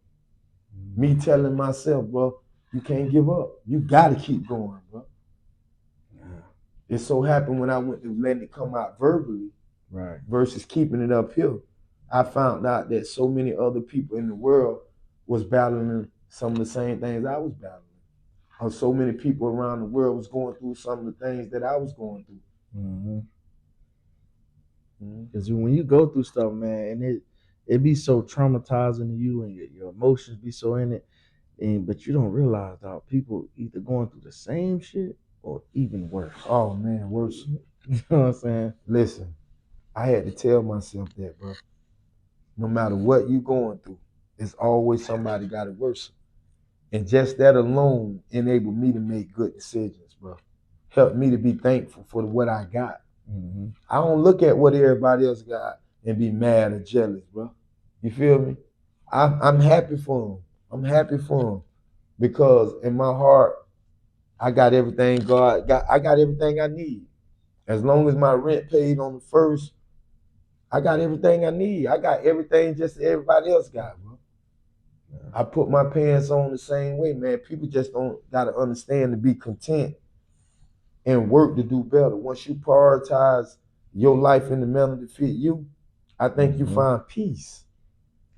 Me telling myself, bro, you can't give up. You gotta keep going, bro. It so happened when I went to letting it come out verbally, right, versus keeping it up here, I found out that so many other people in the world was battling some of the same things I was battling. Or so many people around the world was going through some of the things that I was going through. Mm-hmm. Because when you go through stuff, man, and it be so traumatizing to you, and your emotions be so in it, but you don't realize how people either going through the same shit or even worse. Oh man, worse. You know what I'm saying? Listen, I had to tell myself that, bro. No matter what you going through, it's always somebody got it worse. And just that alone enabled me to make good decisions, bro. Helped me to be thankful for what I got. Mm-hmm. I don't look at what everybody else got and be mad or jealous, bro. You feel me? I'm happy for them. I'm happy for them because in my heart, I got everything God got. I got everything I need. As long as my rent paid on the first, I got everything I need. I got everything just everybody else got, bro. I put my pants on the same way, man. People just don't gotta understand to be content and work to do better. Once you prioritize your life in the manner to fit you, I think you find peace.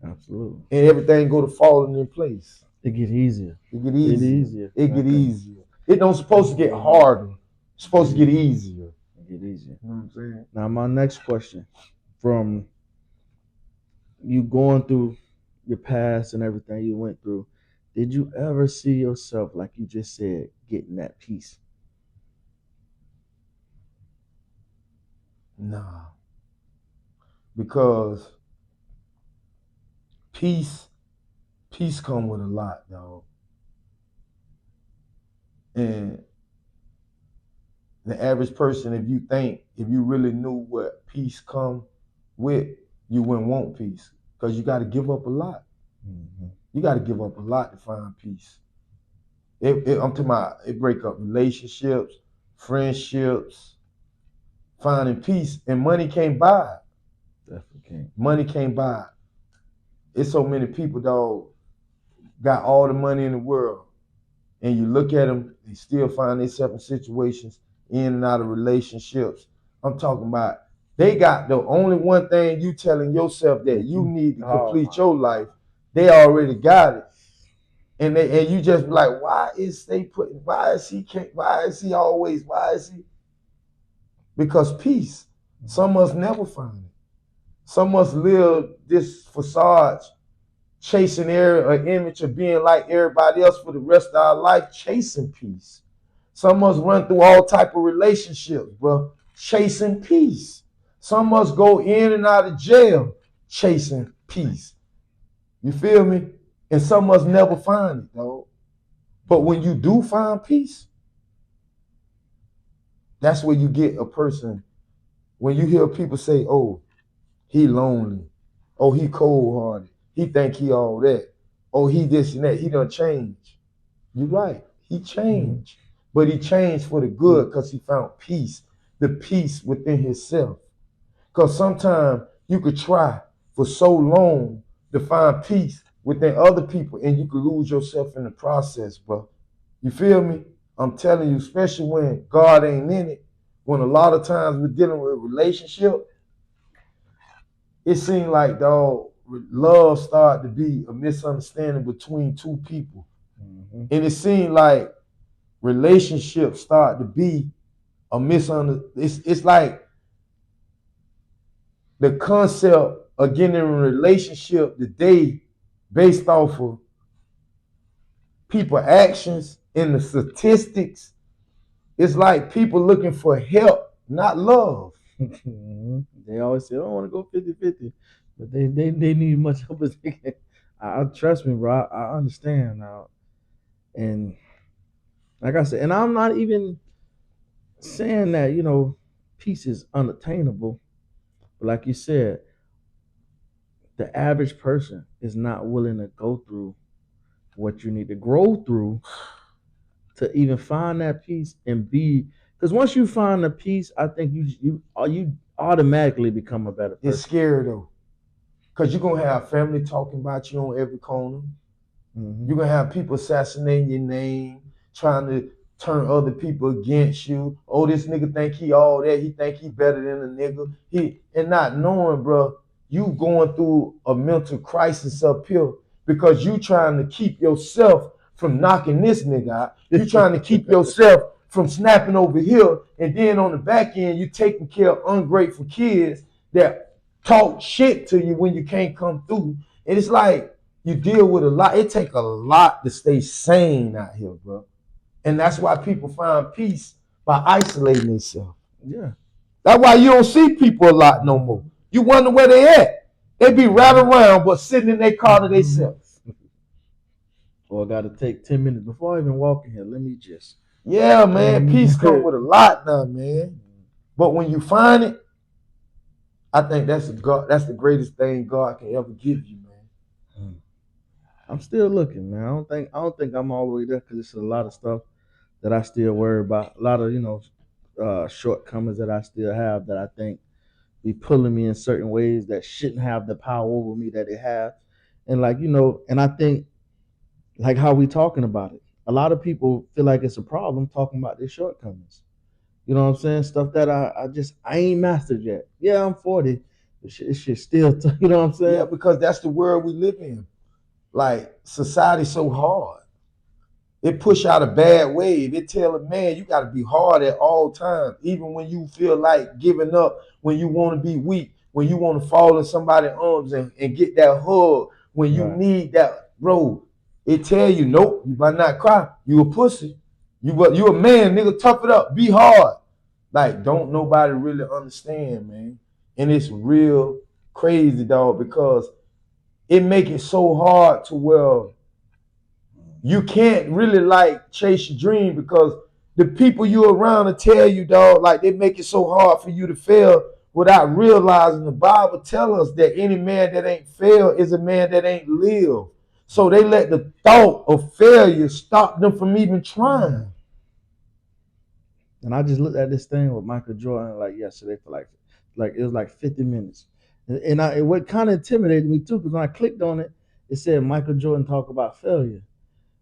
Absolutely. And everything go to falling in place. It get easier. It get easier. easier. It get Okay. easier. It don't supposed to get harder. It's supposed to get easier. It get easier. You know what I'm saying? Now my next question, from you going through your past and everything you went through, did you ever see yourself, like you just said, getting that peace? Nah. Because peace come with a lot, dog. And the average person, if you really knew what peace come with, you wouldn't want peace. Because you got to give up a lot. Mm-hmm. You got to give up a lot to find peace. I'm talking about it break up relationships, friendships, finding peace, and money can't buy it. Definitely can't. Money can't buy it. It's so many people, dog, got all the money in the world, and you look at them, they still find themselves in situations, in and out of relationships. I'm talking about they got the only one thing you telling yourself that you need to complete your life, they already got it. And you just be like, why is he always, because peace. Some of us never find it. Some of us live this facade, chasing an image of being like everybody else for the rest of our life, chasing peace. Some of us run through all type of relationships, bro, chasing peace. Some of us go in and out of jail, chasing peace. You feel me? And some of us never find it, dog. But when you do find peace, that's where you get a person. When you hear people say, oh, he lonely. Oh, he cold-hearted. He think he all that. Oh, he this and that. He done changed. You're right. He changed. But he changed for the good because he found peace. The peace within himself. Because sometimes you could try for so long to find peace within other people and you could lose yourself in the process, bro. You feel me? I'm telling you, especially when God ain't in it, when a lot of times we're dealing with a relationship, it seemed like, dog, love started to be a misunderstanding between two people. Mm-hmm. And it seemed like relationships start to be a misunderstanding. It's like the concept of getting in a relationship today based off of people actions and the statistics. It's like people looking for help, not love. They always say, I don't want to go 50-50, but they need much help as they can. Trust me, bro. I understand now. And like I said, and I'm not even saying that, peace is unattainable. But like you said, the average person is not willing to go through what you need to grow through to even find that peace and be. Because once you find the peace, I think you automatically become a better person. It's scary though, because you're gonna have family talking about you on every corner. Mm-hmm. You're gonna have people assassinating your name, trying to turn other people against you. Oh, this nigga think he all that. He think he better than a nigga. And not knowing, bro, you going through a mental crisis up here because you trying to keep yourself from knocking this nigga out. You trying to keep yourself from snapping over here. And then on the back end, you taking care of ungrateful kids that talk shit to you when you can't come through. And it's like you deal with a lot. It take a lot to stay sane out here, bro. And that's why people find peace by isolating themselves. Yeah. That's why you don't see people a lot no more. You wonder where they at. They be right around, but sitting in their car to themselves. or I got to take 10 minutes before I even walk in here. Let me just. Yeah, man. Peace come with a lot now, man. But when you find it, I think that's the greatest thing God can ever give you, man. I'm still looking, man. I don't think I'm all the way there because it's a lot of stuff that I still worry about. A lot of shortcomings that I still have that I think be pulling me in certain ways that shouldn't have the power over me that it have. And and I think like how we talking about it. A lot of people feel like it's a problem talking about their shortcomings. You know what I'm saying? Stuff that I ain't mastered yet. Yeah, I'm 40. It should still, you know what I'm Yeah, saying? because that's the world we live in. Like society's so hard. It push out a bad wave. It tell a man you got to be hard at all times, even when you feel like giving up, when you want to be weak, when you want to fall in somebody's arms and get that hug, when you Right. need that, bro. It tell you, nope, you might not cry. You a pussy. You a man, nigga. Tough it up. Be hard. Like, don't nobody really understand, man. And it's real crazy, dog, because it make it so hard to where you can't really like chase your dream because the people you around to tell you, dog, like they make it so hard for you to fail without realizing the Bible tell us that any man that ain't failed is a man that ain't lived. So they let the thought of failure stop them from even trying. And I just looked at this thing with Michael Jordan like yesterday for like it was like 50 minutes. And what kind of intimidated me too, because when I clicked on it, it said Michael Jordan talk about failure.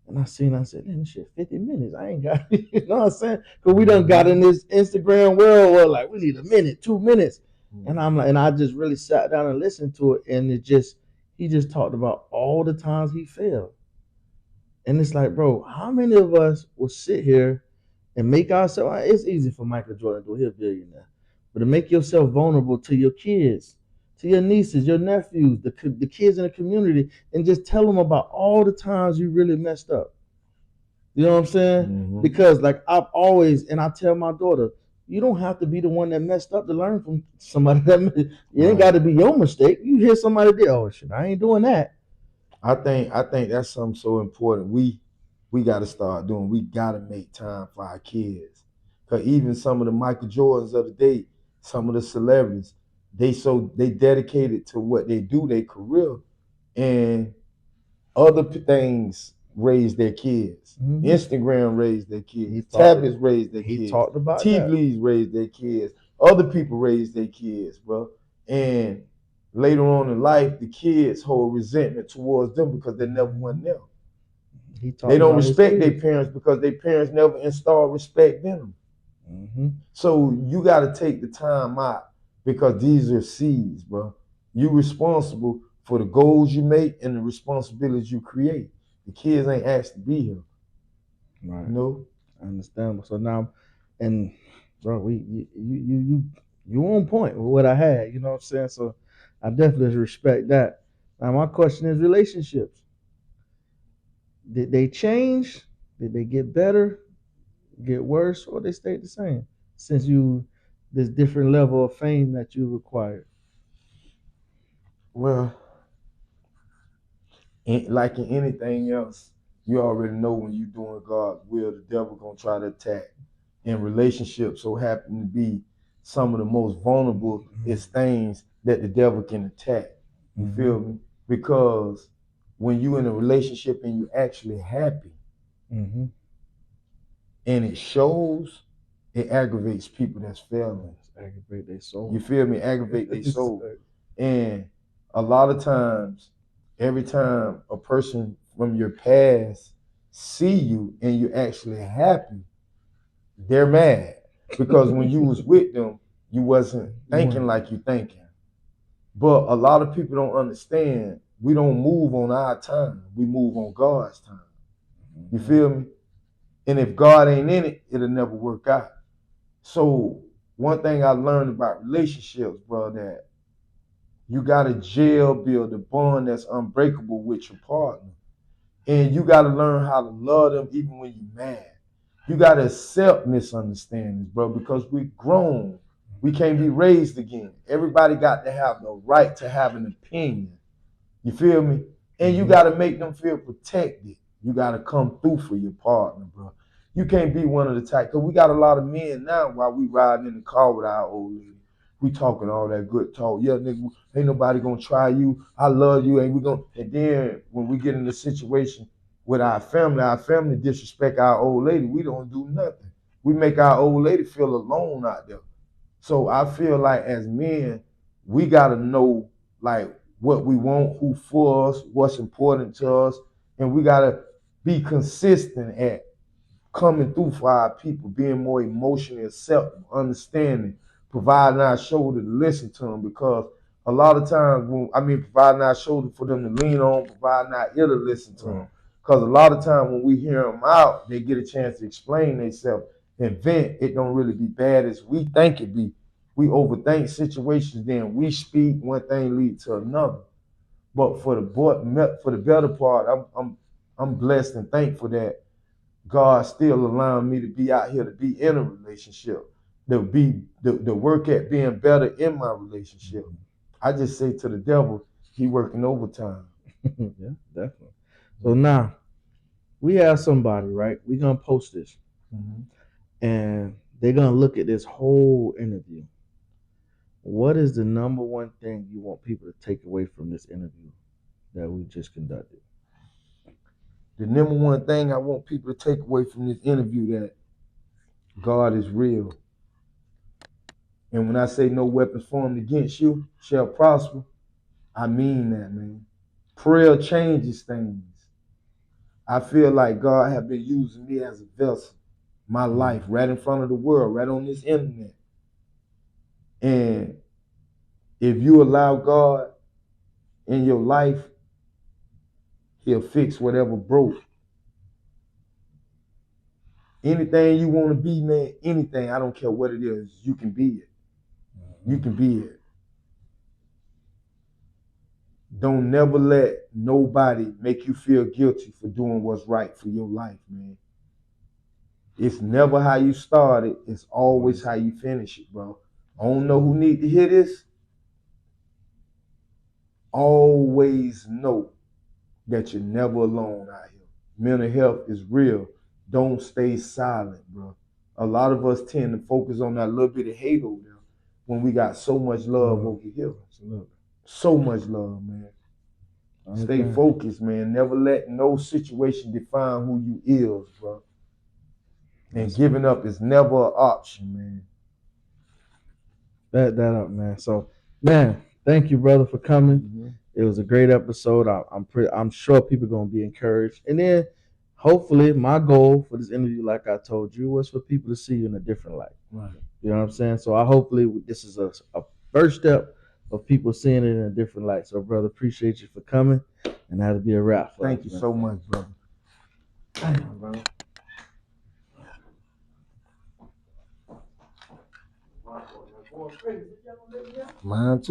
And I said, man, this shit 50 minutes. I ain't got you know what I'm saying? Because we done got in this Instagram world where like we need a minute, 2 minutes. And I'm like, and I just really sat down and listened to it, and he just talked about all the times he failed. And it's like, bro, how many of us will sit here and make ourselves? It's easy for Michael Jordan to do. He's a billionaire, but to make yourself vulnerable to your kids, to your nieces, your nephews, the kids in the community, and just tell them about all the times you really messed up. You know what I'm saying? Because like I've always, and I tell my daughter, you don't have to be the one that messed up to learn from somebody that it ain't got to be your mistake. You hear somebody did, oh shit, I ain't doing that. I think that's something so important. We got to start doing. We got to make time for our kids. Cause even some of the Michael Jordans of the day, some of the celebrities, they dedicated to what they do, their career, and other things raise their kids. Instagram raised their kids. Tablets raised their He kids. talked about that. TVs raised their kids. Other people raised their kids, bro. And later on in life, the kids hold resentment towards them because they never went them. They don't respect their parents because their parents never installed respect in them. So you got to take the time out because these are seeds, bro. You responsible for the goals you make and the responsibilities you create. The kids ain't asked to be here. Right. You know? I understand. So now, and bro, you on point with what I had. You know what I'm saying? So I definitely respect that. Now my question is relationships. Did they change? Did they get better, get worse, or they stayed the same since you this different level of fame that you required? Well, like in anything else, you already know when you're doing God's will, the devil gonna try to attack. And relationships so happen to be some of the most vulnerable things that the devil can attack. You feel me? Because when you in a relationship and you actually happy, and it shows, it aggravates people that's failing. Aggravate their soul. You feel me? Aggravate their soul. And a lot of times, every time a person from your past see you and you're actually happy, they're mad. Because when you was with them, you wasn't thinking like you thinking. But a lot of people don't understand. We don't move on our time. We move on God's time. You feel me? And if God ain't in it, it'll never work out. So one thing I learned about relationships, bro, that you gotta jail build a bond that's unbreakable with your partner. And you gotta learn how to love them even when you're mad. You gotta accept misunderstandings, bro, because we're grown. We can't be raised again. Everybody got to have the right to have an opinion. You feel me? And you gotta make them feel protected. You gotta come through for your partner, bro. You can't be one of the type, because we got a lot of men now while we riding in the car with our old lady. We talking all that good talk. Yeah, nigga, ain't nobody gonna try you. I love you. Ain't we gonna? And then when we get in the situation with our family disrespect our old lady. We don't do nothing. We make our old lady feel alone out there. So I feel like as men, we gotta know like what we want, who for us, what's important to us, and we gotta be consistent at coming through for our people, being more emotionally accepting, understanding, providing our shoulder to listen to them. Because a lot of times, providing our shoulder for them to lean on, providing our ear to listen to them. Because a lot of times when we hear them out, they get a chance to explain themselves and vent. It don't really be bad as we think it be. We overthink situations, then we speak, one thing lead to another. But for the better part, I'm blessed and thankful that God still allowing me to be out here to be in a relationship, to work at being better in my relationship. I just say to the devil, he working overtime. Yeah, definitely. So now we have somebody, right? We're gonna post this, and they're gonna look at this whole interview. What is the number one thing you want people to take away from this interview that we just conducted? The number one thing I want people to take away from this interview, that God is real. And when I say no weapons formed against you shall prosper, I mean that, man. Prayer changes things. I feel like God have been using me as a vessel, my life, right in front of the world, right on this internet. And if you allow God in your life, he'll fix whatever broke. Anything you want to be, man, anything, I don't care what it is, you can be it. You can be it. Don't never let nobody make you feel guilty for doing what's right for your life, man. It's never how you started, it's always how you finish it, bro. I don't know who need to hear this. Always know that you're never alone out here. Mental health is real. Don't stay silent, bro. A lot of us tend to focus on that little bit of hate over there when we got so much love over here. So much love, man. Stay focused, man. Never let no situation define who you is, bro. And giving up is never an option, man. Back that up, man. So, man, thank you, brother, for coming. It was a great episode. I'm sure people are gonna be encouraged. And then, hopefully, my goal for this interview, like I told you, was for people to see you in a different light. Right. You know what I'm saying? So, hopefully this is a first step of people seeing it in a different light. So, brother, appreciate you for coming, and that'll be a wrap. Thank you so much, brother. Damn, brother. Mine too.